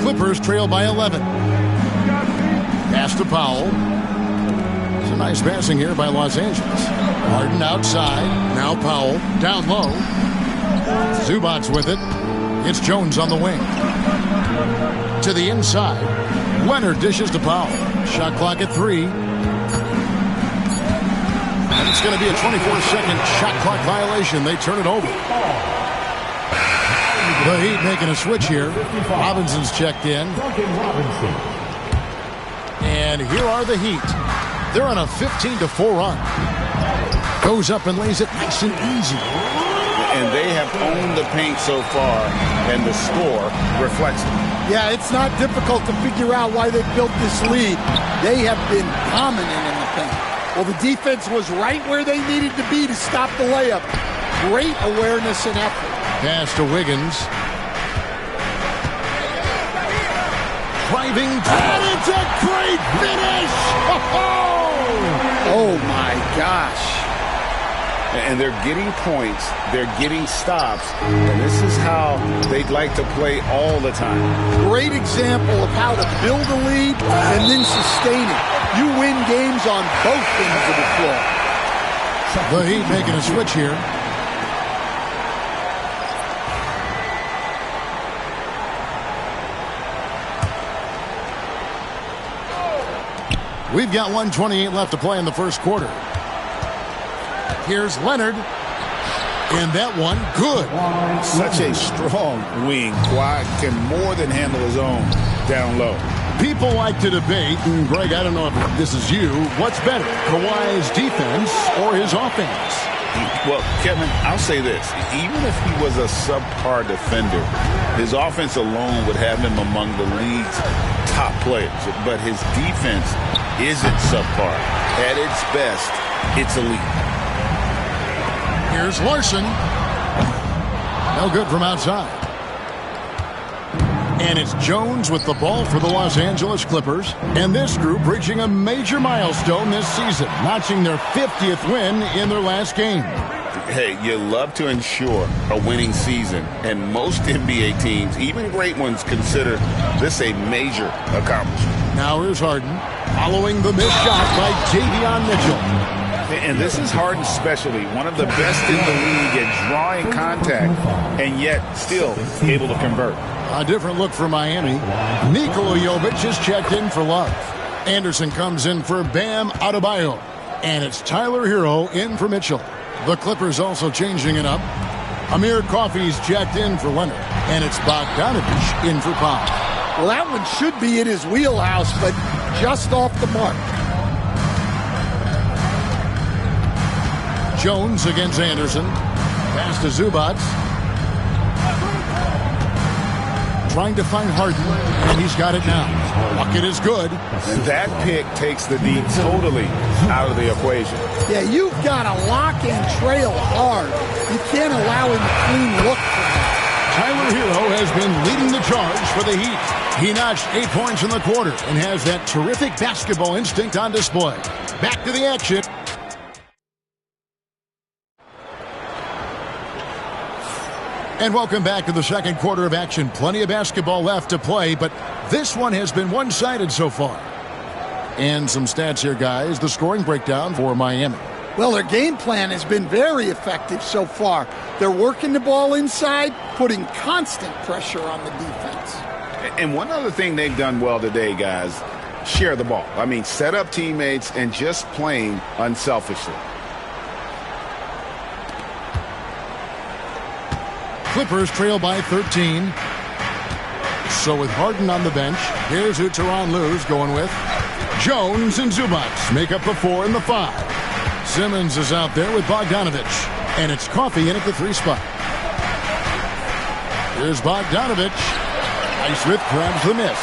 Clippers trail by 11. Pass to Powell. It's a nice passing here by Los Angeles. Harden outside. Now Powell down low. Zubac's with it. It's Jones on the wing. To the inside. Leonard dishes to Powell. Shot clock at 3. And it's going to be a 24-second shot clock violation. They turn it over. The Heat making a switch here. Robinson's checked in. And here are the Heat. They're on a 15-4 run. Goes up and lays it nice and easy. And they have owned the paint so far, and the score reflects it. Yeah, it's not difficult to figure out why they built this lead. They have been dominant in the paint. Well, the defense was right where they needed to be to stop the layup. Great awareness and effort. Pass to Wiggins. Driving. And it's a great finish! Oh, my gosh. And they're getting points, they're getting stops, and this is how they'd like to play all the time. Great example of how to build a lead and then sustain it. You win games on both ends of the floor. The Heat making a switch here. We've got 1:28 left to play in the first quarter. Here's Leonard. And that one, good. Such a strong wing. Kawhi can more than handle his own down low. People like to debate, and Greg, I don't know if this is you, what's better, Kawhi's defense or his offense? Well, Kevin, I'll say this. Even if he was a subpar defender, his offense alone would have him among the league's top players. But his defense isn't subpar. At its best, it's elite. Here's Larson. No good from outside. And it's Jones with the ball for the Los Angeles Clippers. And this group reaching a major milestone this season, notching their 50th win in their last game. Hey, you love to ensure a winning season, and most NBA teams, even great ones, consider this a major accomplishment. Now here's Harden, following the missed shot by Davion Mitchell. And this is Harden's specialty, one of the best in the league at drawing contact, and yet still able to convert. A different look for Miami. Nikola Jovic is checked in for Love. Anderson comes in for Bam Adebayo. And it's Tyler Hero in for Mitchell. The Clippers also changing it up. Amir Coffey's checked in for Leonard. And it's Bogdanovich in for Powell. Well, that one should be in his wheelhouse, but just off the mark. Jones against Anderson. Pass to Zubac. Trying to find Harden, and he's got it now. Bucket is good. And that pick takes the D totally out of the equation. Yeah, you've got to lock and trail hard. You can't allow him a clean look for that. Tyler Hero has been leading the charge for the Heat. He notched 8 points in the quarter and has that terrific basketball instinct on display. Back to the action. And welcome back to the second quarter of action. Plenty of basketball left to play, but this one has been one-sided so far. And some stats here, guys. The scoring breakdown for Miami. Well, their game plan has been very effective so far. They're working the ball inside, putting constant pressure on the defense. And one other thing they've done well today, guys, share the ball. I mean, set up teammates and just playing unselfishly. Clippers trail by 13. So with Harden on the bench, here's who Tyronn Lue's going with. Jones and Zubac make up the 4 and the 5. Simmons is out there with Bogdanovich. And it's Coffey in at the 3 spot. Here's Bogdanovich. Highsmith grabs the miss.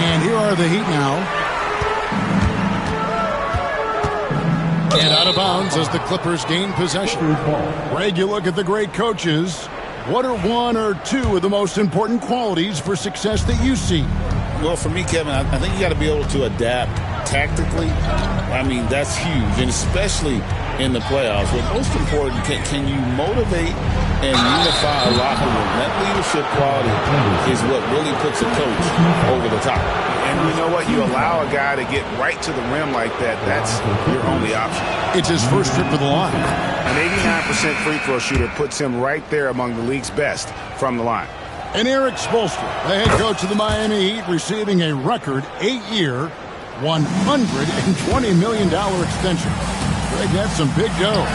And here are the Heat now. And out of bounds as the Clippers gain possession. Greg, you look at the great coaches. What are one or two of the most important qualities for success that you see? Well, for me, Kevin, I think you got to be able to adapt tactically. I mean, that's huge, and especially in the playoffs. But most important, can you motivate and unify a locker room? That leadership quality is what really puts a coach over the top. And you know what? You allow a guy to get right to the rim like that, that's your only option. It's his first trip to the line. An 89% free throw shooter puts him right there among the league's best from the line. And Eric Spoelstra, the head coach of the Miami Heat, receiving a record 8-year, $120 million extension. Greg, that's some big dough.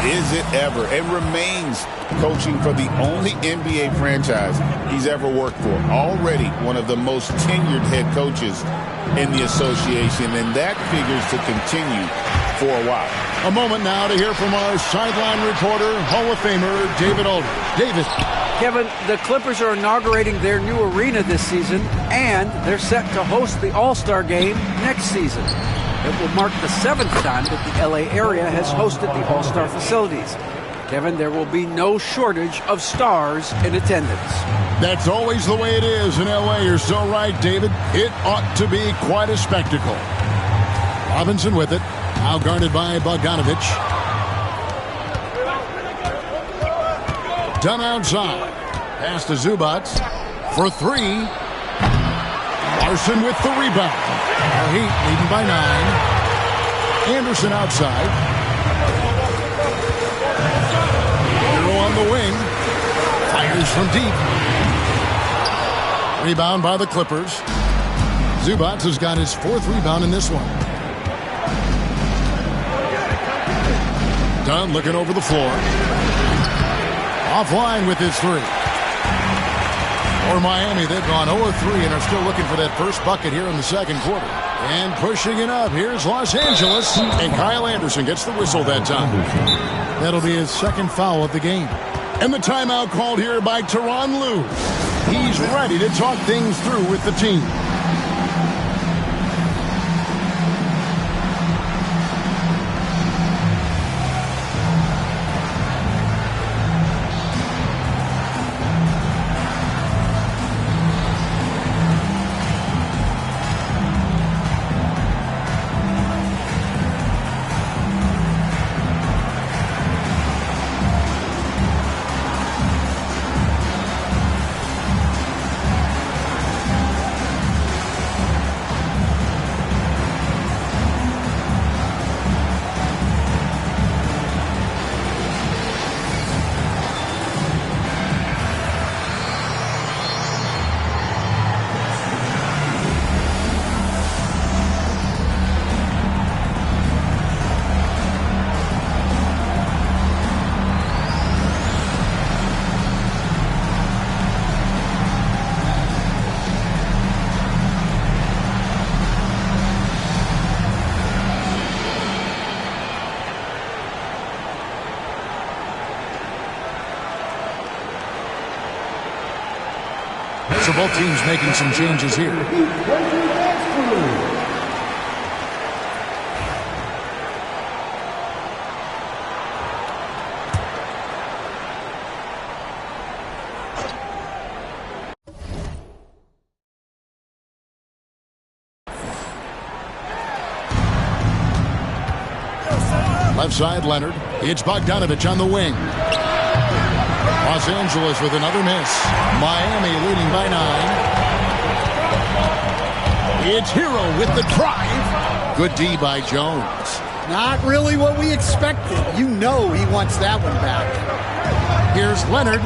Is it ever? It remains coaching for the only NBA franchise he's ever worked for. Already one of the most tenured head coaches in the association, and that figures to continue for a while. A moment now to hear from our sideline reporter, Hall of Famer David Aldridge. David. Kevin, the Clippers are inaugurating their new arena this season, and they're set to host the All-Star Game next season. It will mark the 7th time that the LA area has hosted the All-Star facilities. Kevin, there will be no shortage of stars in attendance. That's always the way it is in LA. You're so right, David. It ought to be quite a spectacle. Robinson with it. Now guarded by Bogdanovich. Done outside. Pass to Zubac for 3. Larson with the rebound. The Heat leading by 9. Anderson outside. Hero on the wing. Fires from deep. Rebound by the Clippers. Zubac has got his 4th rebound in this one. Dunn looking over the floor. Offline with his 3. For Miami, they've gone 0-3 and are still looking for that first bucket here in the second quarter. And pushing it up, here's Los Angeles. And Kyle Anderson gets the whistle that time. That'll be his 2nd foul of the game. And the timeout called here by Tyronn Lue. He's ready to talk things through with the team. So both teams making some changes here. Left side, Leonard. It's Bogdanovich on the wing. Los Angeles with another miss. Miami leading by 9. It's Hero with the drive. Good D by Jones. Not really what we expected. You know he wants that one back. Here's Leonard.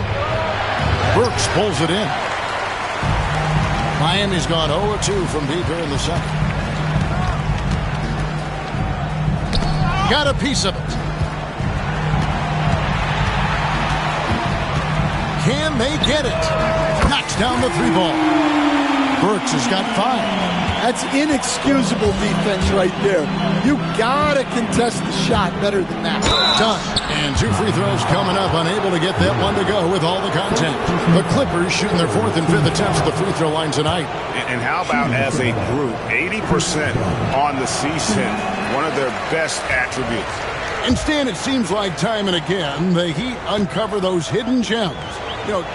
Burks pulls it in. Miami's gone 0-2 from deep here in the second. Got a piece of it. Can they get it? Knocks down the 3 ball. Burks has got 5. That's inexcusable defense right there. You gotta contest the shot better than that. Done. And 2 free throws coming up, unable to get that one to go with all the contact. The Clippers shooting their 4th and 5th attempts at the free throw line tonight. And how about as a group, 80% on the season, one of their best attributes. And Stan, it seems like time and again, the Heat uncover those hidden gems,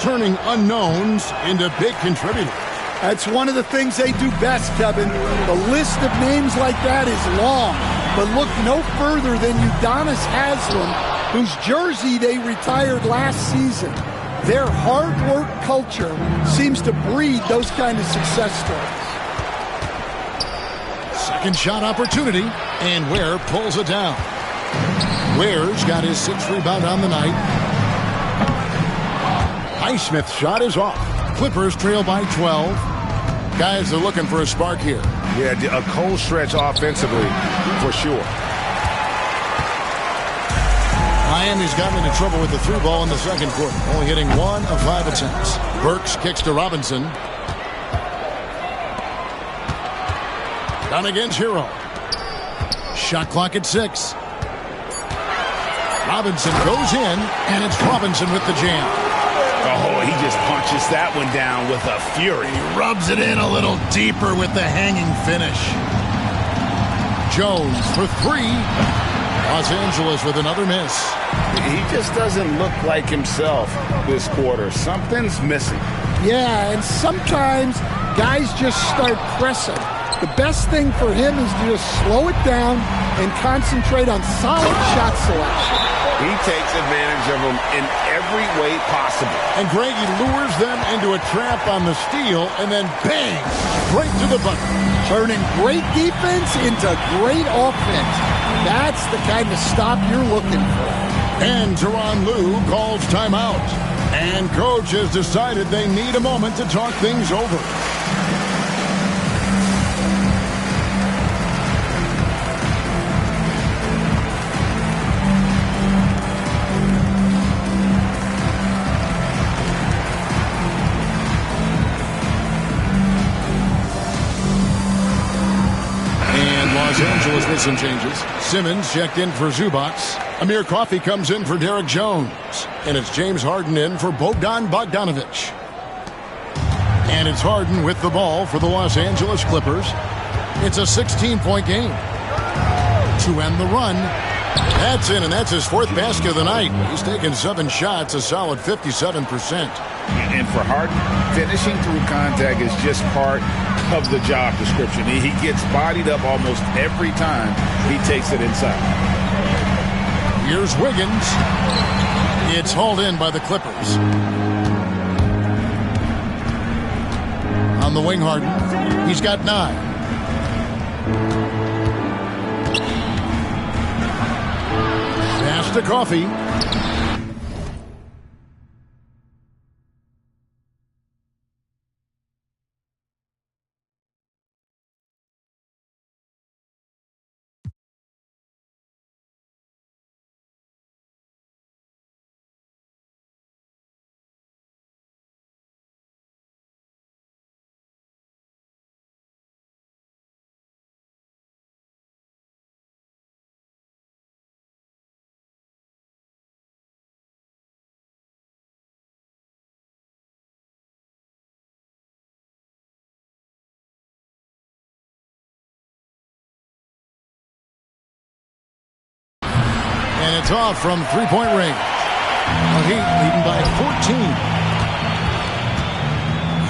turning unknowns into big contributors. That's one of the things they do best, Kevin. The list of names like that is long, but look no further than Udonis Haslem, whose jersey they retired last season. Their hard work culture seems to breed those kind of success stories. Second shot opportunity, and Ware pulls it down. Ware's got his 6th rebound on the night. Highsmith's shot is off. Clippers trail by 12. Guys are looking for a spark here. Yeah, a cold stretch offensively, for sure. Miami's gotten into trouble with the 3 ball in the second quarter, only hitting 1 of 5 attempts. Burks kicks to Robinson. Down against Hero. Shot clock at 6. Robinson goes in, and it's Robinson with the jam. Oh, he just punches that one down with a fury. He rubs it in a little deeper with the hanging finish. Jones for 3. Los Angeles with another miss. He just doesn't look like himself this quarter. Something's missing. Yeah, and sometimes guys just start pressing. The best thing for him is to just slow it down and concentrate on solid shot selection. He takes advantage of them in every way possible. And Greg, he lures them into a trap on the steal, and then bang, straight to the bucket. Turning great defense into great offense. That's the kind of stop you're looking for. And Tyronn Lue calls timeout. And coach has decided they need a moment to talk things over. Los Angeles with some changes. Simmons checked in for Zubac. Amir Coffey comes in for Derek Jones. And it's James Harden in for Bogdan Bogdanovich. And it's Harden with the ball for the Los Angeles Clippers. It's a 16-point game. To end the run. That's in, and that's his 4th basket of the night. He's taken 7 shots, a solid 57%. And for Harden, finishing through contact is just part of the job description. He gets bodied up almost every time he takes it inside. Here's Wiggins. It's hauled in by the Clippers. On the wing, Harden. He's got 9. Pass to Coffey. And it's off from three-point range. The Heat leading by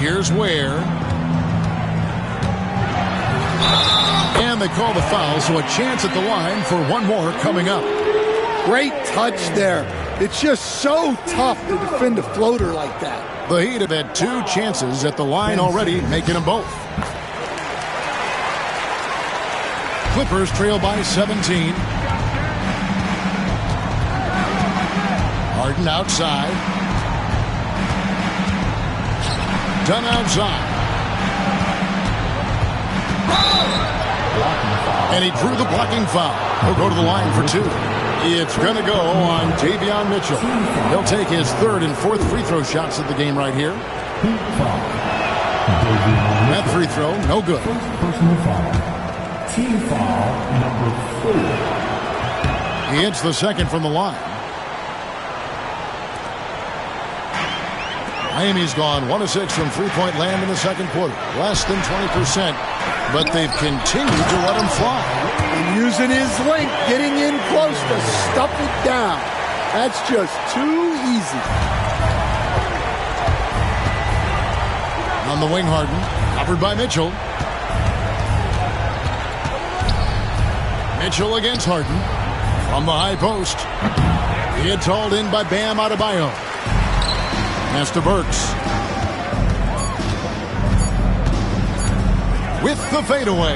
14. Here's Ware. And they call the foul, so a chance at the line for one more coming up. Great touch there. It's just so tough to defend a floater like that. The Heat have had 2 chances at the line already, making them both. Clippers trail by 17. Harden outside. Dunn outside. And he drew the blocking foul. He'll go to the line for 2. It's going to go on Davion Mitchell. He'll take his 3rd and 4th free throw shots of the game right here. That free throw, no good. Personal foul. Team foul number 4. He hits the 2nd from the line. Miami's gone 1 of 6 from three-point land in the second quarter. Less than 20%, but they've continued to let him fly. And using his length, getting in close to stuff it down. That's just too easy. On the wing, Harden. Covered by Mitchell. Mitchell against Harden. From the high post. It's hauled in by Bam Adebayo. Pass to Burks. With the fadeaway.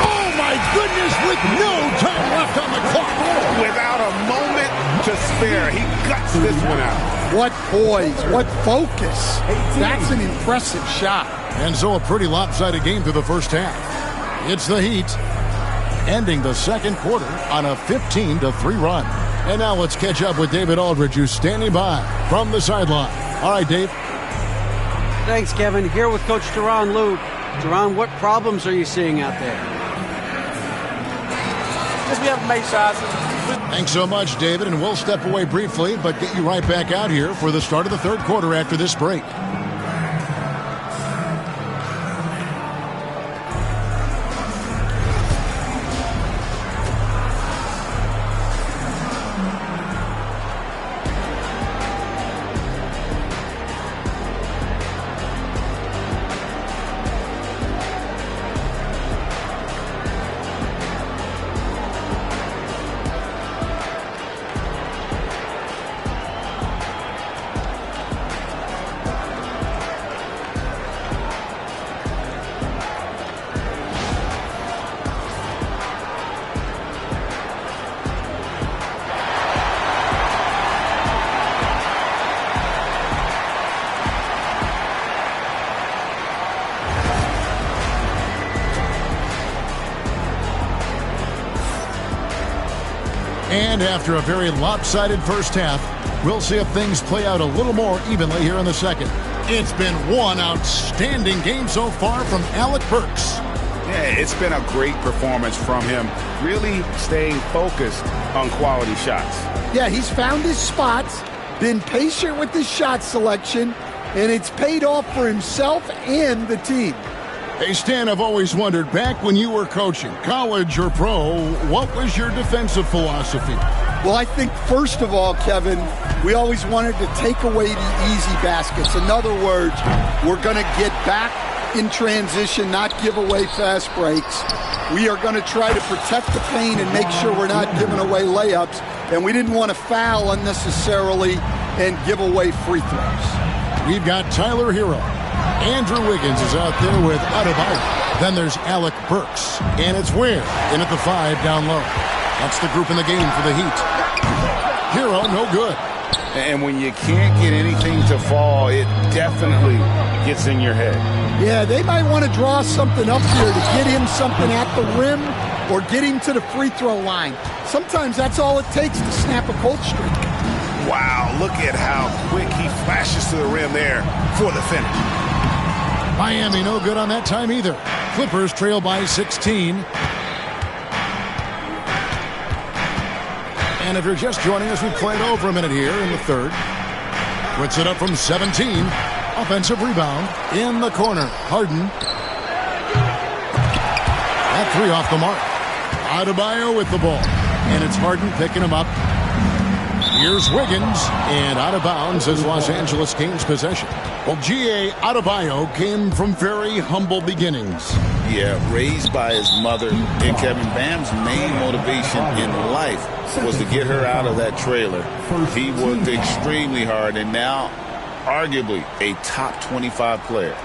Oh, my goodness, with no time left on the clock. Without a moment to spare, he guts this one out. What poise, what focus. That's an impressive shot. And so a pretty lopsided game through the first half. It's the Heat ending the second quarter on a 15-3 run. And now let's catch up with David Aldridge, who's standing by from the sideline. All right, Dave. Thanks, Kevin. Here with Coach Tyronn Lue. Tyronn, what problems are you seeing out there? Just we haven't made shots. Thanks so much, David, and we'll step away briefly, but get you right back out here for the start of the third quarter after this break. And after a very lopsided first half, we'll see if things play out a little more evenly here in the second. It's been one outstanding game so far from Alec Burks. Yeah, it's been a great performance from him, really staying focused on quality shots. Yeah, he's found his spots, been patient with his shot selection, and it's paid off for himself and the team. Hey, Stan, I've always wondered, back when you were coaching, college or pro, what was your defensive philosophy? Well, I think, first of all, Kevin, we always wanted to take away the easy baskets. In other words, we're going to get back in transition, not give away fast breaks. We are going to try to protect the paint and make sure we're not giving away layups. And we didn't want to foul unnecessarily and give away free throws. We've got Tyler Hero. Andrew Wiggins is out there with Adebayo. Then there's Alec Burks. And it's Ware in at the 5 down low. That's the group in the game for the Heat. Hero, no good. And when you can't get anything to fall, it definitely gets in your head. Yeah, they might want to draw something up here to get him something at the rim or get him to the free throw line. Sometimes that's all it takes to snap a cold streak. Wow, look at how quick he flashes to the rim there for the finish. Miami no good on that time either. Clippers trail by 16. And if you're just joining us, we've played over a minute here in the third. Puts it up from 17. Offensive rebound in the corner. Harden. That 3 off the mark. Adebayo with the ball. And it's Harden picking him up Here's Wiggins, and out of bounds as Los Angeles gains possession. Well, G.A. Adebayo came from very humble beginnings. Yeah, raised by his mother. And Kevin, Bam's main motivation in life was to get her out of that trailer. He worked extremely hard, and now, arguably, a top 25 player.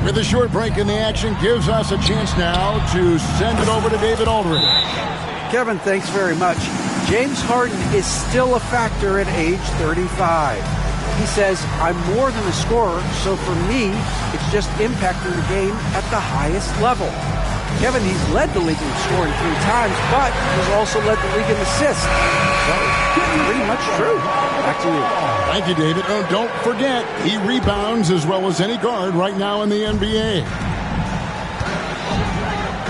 With a short break in the action, gives us a chance now to send it over to David Aldridge. Kevin, thanks very much. James Harden is still a factor at age 35. He says, I'm more than a scorer, so for me, it's just impacting the game at the highest level. Kevin, he's led the league in scoring 3 times, but he's also led the league in assists. So, pretty much true. Back to you. Thank you, David. Oh, don't forget, he rebounds as well as any guard right now in the NBA.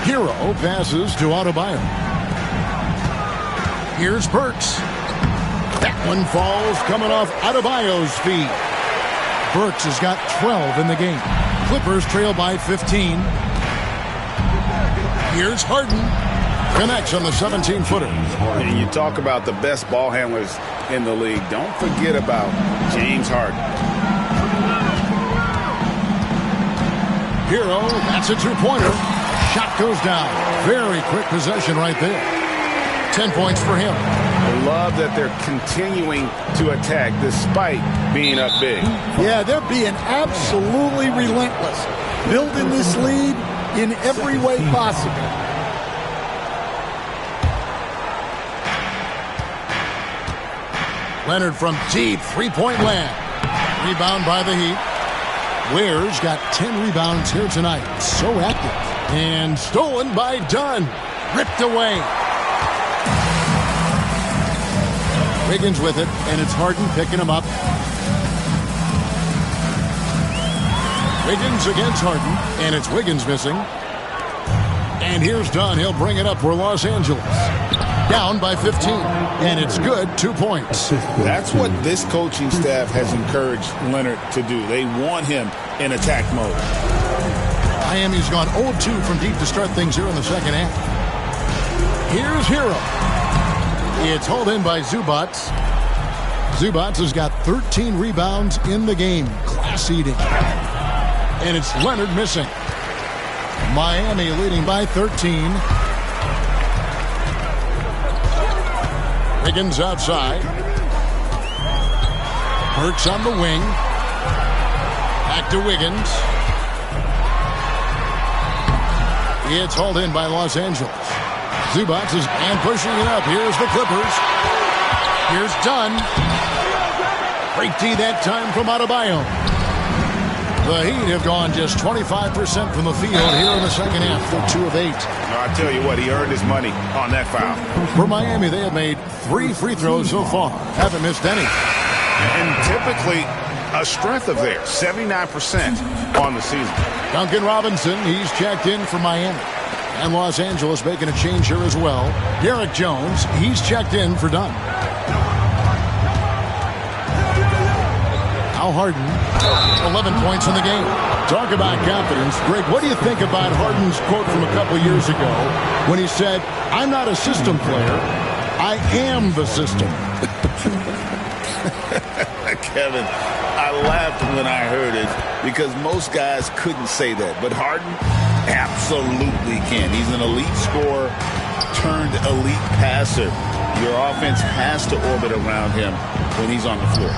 Hero passes to Adebayo. Here's Burks. That one falls coming off Adebayo's feet. Burks has got 12 in the game. Clippers trail by 15. Here's Harden. Connects on the 17-footer. And you talk about the best ball handlers in the league. Don't forget about James Harden. Hero, that's a two-pointer. Shot goes down. Very quick possession right there. 10 points for him. I love that they're continuing to attack despite being up big. Yeah, they're being absolutely relentless. Building this lead in every way possible. Leonard from deep, three-point land. Rebound by the Heat. Ware's got 10 rebounds here tonight. So active. And stolen by Dunn. Ripped away. Wiggins with it, and it's Harden picking him up. Wiggins against Harden, and it's Wiggins missing. And here's Dunn. He'll bring it up for Los Angeles. Down by 15, and it's good, 2 points. That's what this coaching staff has encouraged Leonard to do. They want him in attack mode. Miami's gone 0-2 from deep to start things here in the second half. Here's Hero. It's hauled in by Zubac. Zubac has got 13 rebounds in the game. Class eating. And it's Leonard missing. Miami leading by 13. Wiggins outside. Burks on the wing. Back to Wiggins. It's hauled in by Los Angeles. Zubac is and pushing it up. Here's the Clippers. Here's Dunn. Break D that time from Adebayo. The Heat have gone just 25% from the field here in the second half. They're 2 of 8. I tell you what, he earned his money on that foul. For Miami, they have made 3 free throws so far. Haven't missed any. And typically a strength of theirs, 79% on the season. Duncan Robinson, he's checked in for Miami. And Los Angeles making a change here as well. Derek Jones, he's checked in for Dunn. Now Harden, 11 points in the game. Talk about confidence. Greg, what do you think about Harden's quote from a couple years ago when he said, I'm not a system player, I am the system? Kevin, I laughed when I heard it because most guys couldn't say that. But Harden absolutely can. He's an elite scorer turned elite passer. Your offense has to orbit around him when he's on the floor.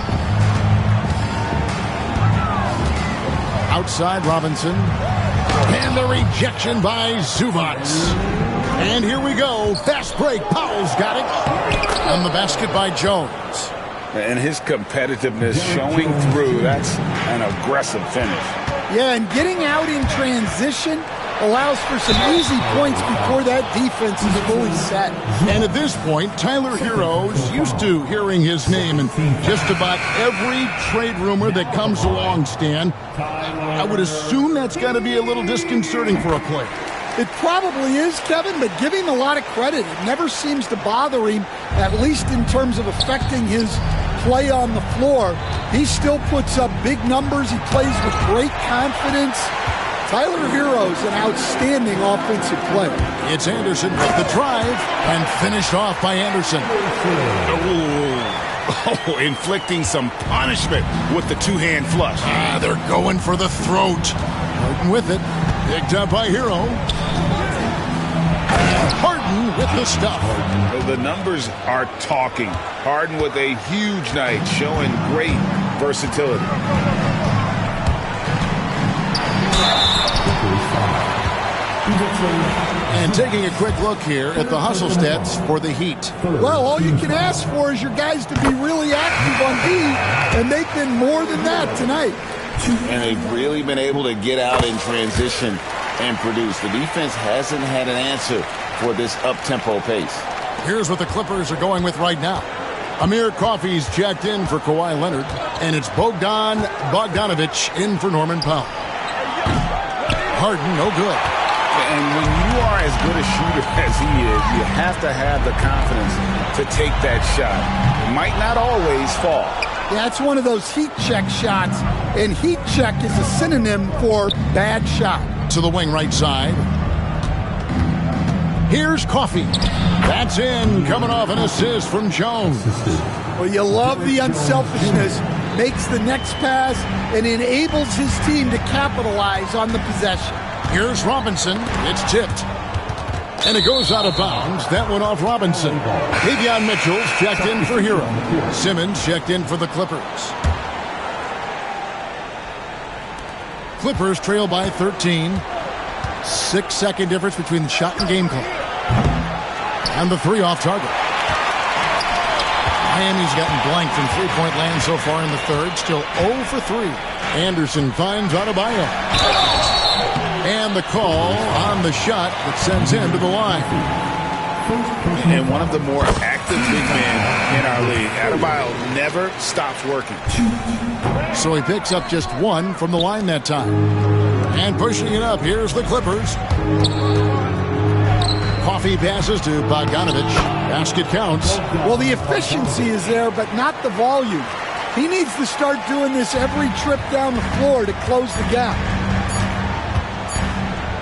Outside Robinson. And the rejection by Zubac. And here we go. Fast break. Powell's got it. On the basket by Jones. And his competitiveness showing through. That's an aggressive finish. Yeah, and getting out in transition allows for some easy points before that defense is fully set. And at this point, Tyler Hero's used to hearing his name in just about every trade rumor that comes along, Stan. I would assume that's got to be a little disconcerting for a player. It probably is, Kevin, but give him a lot of credit. It never seems to bother him, at least in terms of affecting his play on the floor. He still puts up big numbers. He plays with great confidence. Tyler Hero's an outstanding offensive player. It's Anderson with the drive and finished off by Anderson. Oh, inflicting some punishment with the two-hand flush. They're going for the throat. Harden with it. Picked up by Hero. And Harden with the stuff. The numbers are talking. Harden with a huge night, showing great versatility. And taking a quick look here at the hustle stats for the Heat. Well, all you can ask for is your guys to be really active on D, and they've been more than that tonight. And they've really been able to get out in transition and produce. The defense hasn't had an answer for this up-tempo pace. Here's what the Clippers are going with right now. Amir Coffey's checked in for Kawhi Leonard, and it's Bogdan Bogdanovic in for Norman Powell. Harden, no good. And when you are as good a shooter as he is, you have to have the confidence to take that shot. It might not always fall. Yeah, it's one of those heat check shots, and heat check is a synonym for bad shot. To the wing right side. Here's Coffey. That's in, coming off an assist from Jones. Well, you love the unselfishness. Makes the next pass and enables his team to capitalize on the possession. Here's Robinson. It's tipped. And it goes out of bounds. That went off Robinson. Davion Mitchell's checked in for Hero. Simmons checked in for the Clippers. Clippers trail by 13. 6-second difference between the shot and game clock. And the three off target. Miami's gotten blanked from three-point land so far in the third. Still 0 for 3. Anderson finds Adebayo. And the call on the shot that sends him to the line. And one of the more active big men in our league. Adebayo never stops working. So he picks up just one from the line that time. And pushing it up, here's the Clippers. Coffey passes to Bogdanovic. Basket counts. Well, the efficiency is there, but not the volume. He needs to start doing this every trip down the floor to close the gap.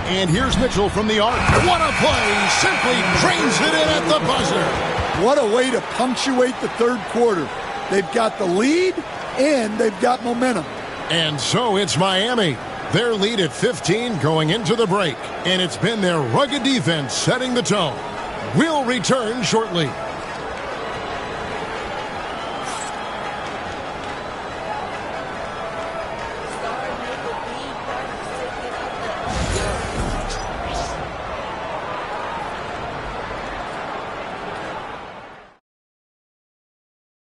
And here's Mitchell from the arc. What a play! Simply drains it in at the buzzer. What a way to punctuate the third quarter. They've got the lead, and they've got momentum. And so it's Miami. Their lead at 15 going into the break. And it's been their rugged defense setting the tone. We'll return shortly.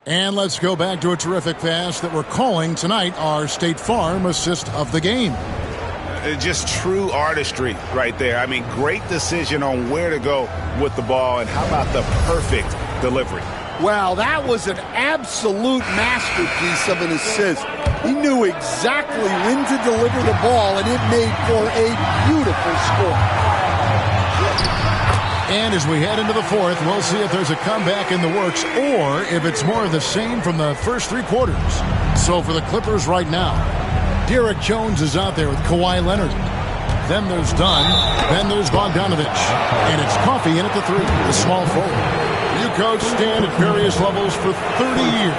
And let's go back to a terrific pass that we're calling tonight our State Farm assist of the game. Just true artistry right there. I mean, great decision on where to go with the ball, and how about the perfect delivery? Wow, that was an absolute masterpiece of an assist. He knew exactly when to deliver the ball, and it made for a beautiful score. And as we head into the fourth, we'll see if there's a comeback in the works or if it's more of the same from the first three quarters. So for the Clippers right now, Derek Jones is out there with Kawhi Leonard. Then there's Dunn. Then there's Bogdanovic. And it's Coffey in at the three, the small forward. You coach Stan at various levels for 30 years.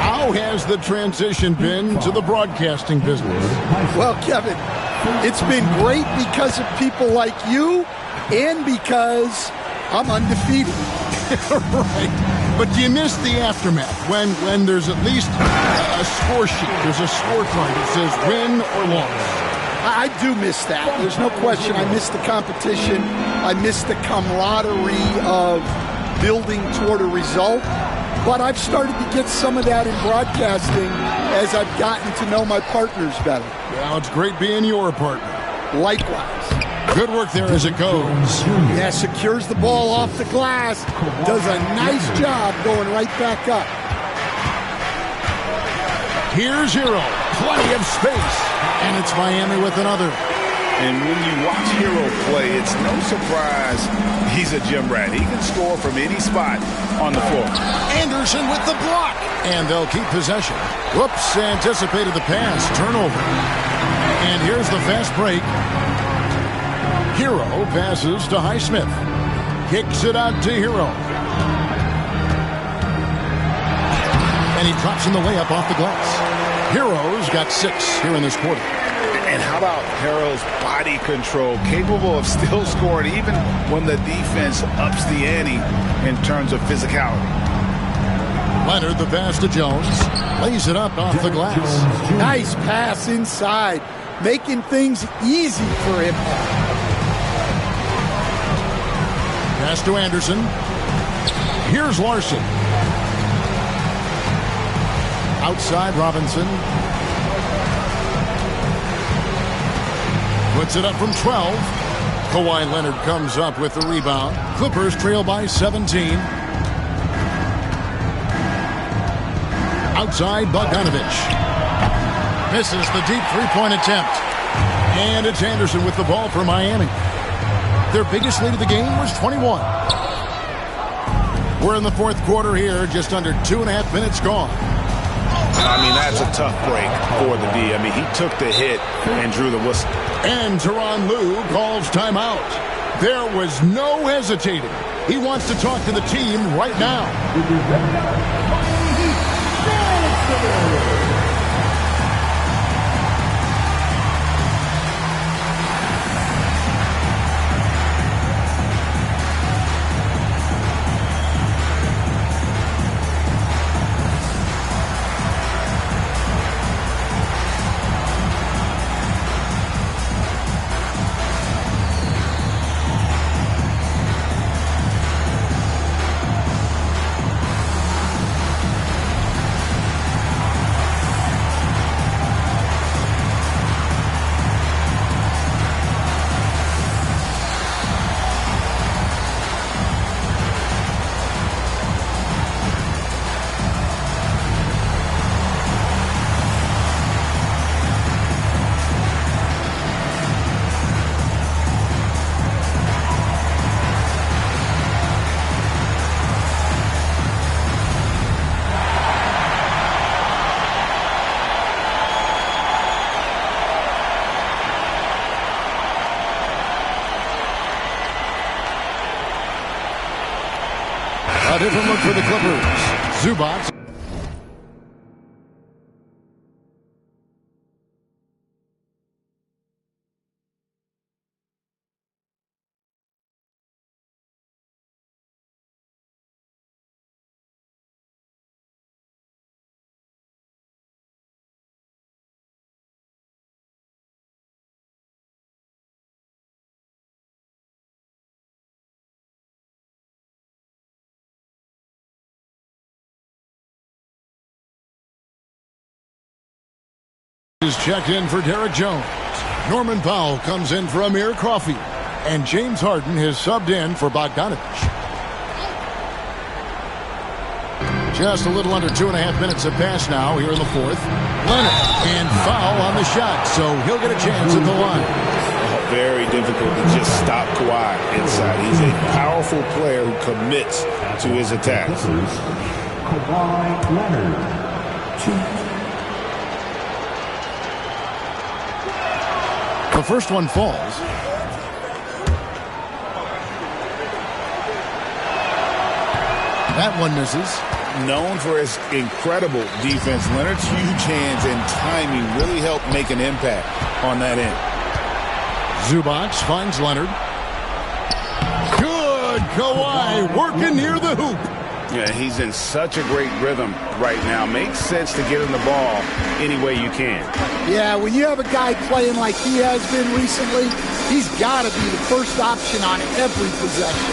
How has the transition been to the broadcasting business? Well, Kevin, it's been great because of people like you and because I'm undefeated. Right. But do you miss the aftermath when there's at least a score sheet? There's a scorecard that says win or loss. I do miss that. There's no question. I miss the competition. I miss the camaraderie of building toward a result. But I've started to get some of that in broadcasting as I've gotten to know my partners better. Well, it's great being your partner. Likewise. Good work there as it goes. Yeah, secures the ball off the glass. Does a nice job going right back up. Here's Hero. Plenty of space. And it's Miami with another. And when you watch Hero play, it's no surprise he's a gym rat. He can score from any spot on the floor. Anderson with the block. And they'll keep possession. Whoops, anticipated the pass. Turnover. And here's the fast break. Hero passes to Highsmith. Kicks it out to Hero. And he drops in the layup off the glass. Hero's got 6 here in this quarter. And how about Harrell's body control, capable of still scoring even when the defense ups the ante in terms of physicality. Leonard, the pass to Jones, lays it up off the glass. Nice pass inside, making things easy for him. Pass to Anderson. Here's Larson. Outside Robinson. Puts it up from 12. Kawhi Leonard comes up with the rebound. Clippers trail by 17. Outside Bogdanovich. Misses the deep three-point attempt. And it's Anderson with the ball for Miami. Their biggest lead of the game was 21. We're in the fourth quarter here, just under 2.5 minutes gone. I mean, that's a tough break for the D. I mean, he took the hit and drew the whistle. And Tyronn Lue calls timeout. There was no hesitating. He wants to talk to the team right now. A different look for the Clippers. Zubac. Is checked in for Derek Jones. Norman Powell comes in for Amir Coffey. And James Harden has subbed in for Bogdanovich. Just a little under 2.5 minutes have passed now here in the fourth. Leonard and foul on the shot, so he'll get a chance at the line. Very difficult to just stop Kawhi inside. He's a powerful player who commits to his attacks. Kawhi Leonard. The first one falls. That one misses. Known for his incredible defense, Leonard's huge hands and timing really help make an impact on that end. Zubac finds Leonard. Good. Kawhi working near the hoop. Yeah, he's in such a great rhythm right now. Makes sense to get him the ball any way you can. Yeah, when you have a guy playing like he has been recently, he's got to be the first option on every possession.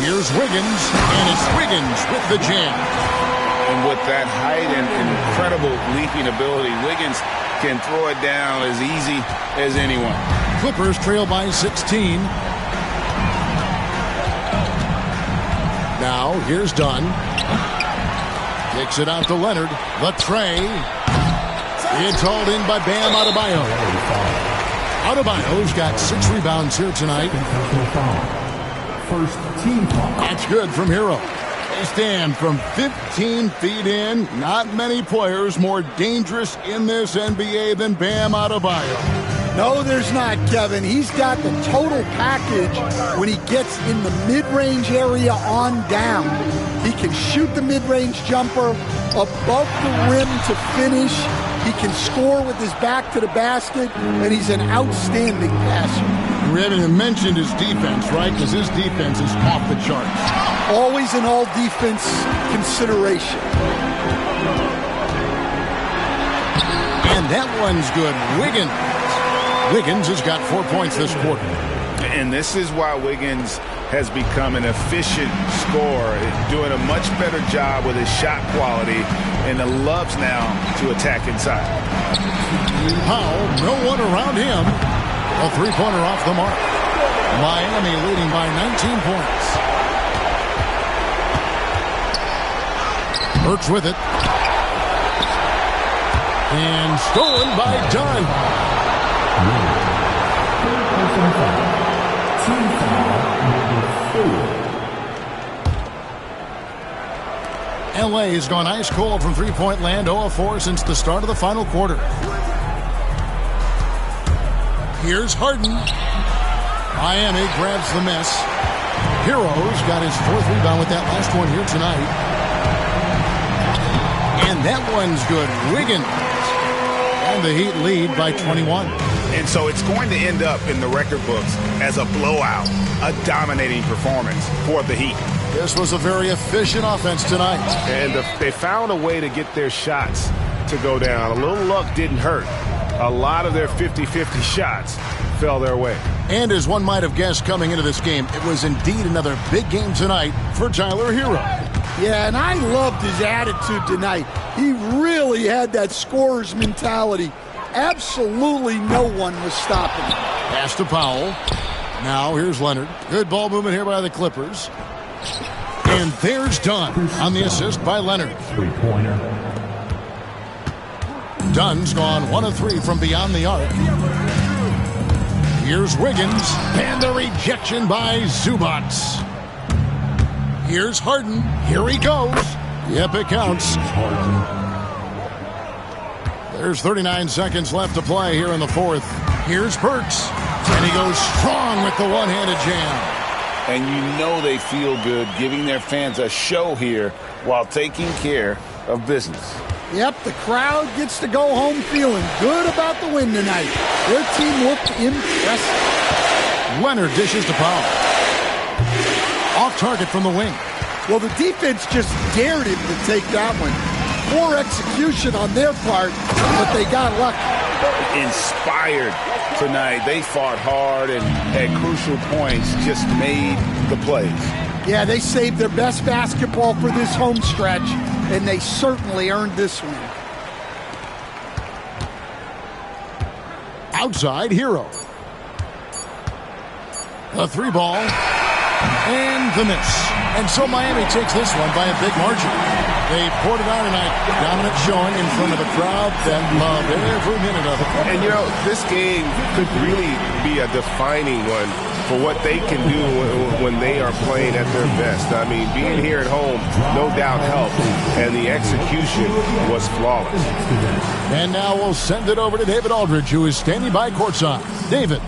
Here's Wiggins, and it's Wiggins with the jam. And with that height and incredible leaping ability, Wiggins can throw it down as easy as anyone. Clippers trail by 16. Now, here's Dunn. Kicks it out to Leonard. The tray. It's hauled in by Bam Adebayo. Adebayo's got 6 rebounds here tonight. First team foul. That's good from Hero. stand from 15 feet in. Not many players more dangerous in this NBA than Bam Adebayo. No, there's not, Kevin. He's got the total package when he gets in the mid-range area on down. He can shoot the mid-range jumper above the rim to finish. He can score with his back to the basket, and he's an outstanding passer. We haven't even mentioned his defense, right? Because his defense is off the charts. Always an all-defense consideration. And that one's good. Wiggins has got 4 points this quarter. And this is why Wiggins has become an efficient scorer, doing a much better job with his shot quality, and loves now to attack inside. Powell, no one around him. A three-pointer off the mark. Miami leading by 19 points. Hurts with it. And stolen by Dunn. LA has gone ice cold from three-point land, 0-4 since the start of the final quarter. Here's Harden. Miami grabs the miss. Hero's got his fourth rebound with that last one here tonight. And that one's good. Wiggins. And the Heat lead by 21. And so it's going to end up in the record books as a blowout, a dominating performance for the Heat. This was a very efficient offense tonight. And they found a way to get their shots to go down. A little luck didn't hurt. A lot of their 50-50 shots fell their way. And as one might have guessed coming into this game, it was indeed another big game tonight for Tyler Hero. Yeah, and I loved his attitude tonight. He really had that scorer's mentality. Absolutely no one was stopping him. Pass to Powell. Now here's Leonard. Good ball movement here by the Clippers. And there's Dunn on the assist by Leonard. Three-pointer. Dunn's gone 1 of 3 from beyond the arc. Here's Wiggins. And the rejection by Zubac. Here's Harden. Here he goes. Yep, it counts. There's 39 seconds left to play here in the fourth. Here's Burks. And he goes strong with the one-handed jam. And you know they feel good giving their fans a show here while taking care of business. Yep, the crowd gets to go home feeling good about the win tonight. Their team looked impressive. Leonard dishes to Powell. Off target from the wing. Well, the defense just dared him to take that one. Poor execution on their part, but they got lucky. Inspired tonight. They fought hard and at crucial points just made the plays. Yeah, they saved their best basketball for this home stretch, and they certainly earned this one. Outside, Hero. A three ball. And the miss. And so Miami takes this one by a big margin. They poured it on tonight. Dominant showing in front of a crowd that loved every minute of it. And, you know, this game could really be a defining one for what they can do when they are playing at their best. I mean, being here at home, no doubt helped, and the execution was flawless. And now we'll send it over to David Aldridge, who is standing by courtside. David.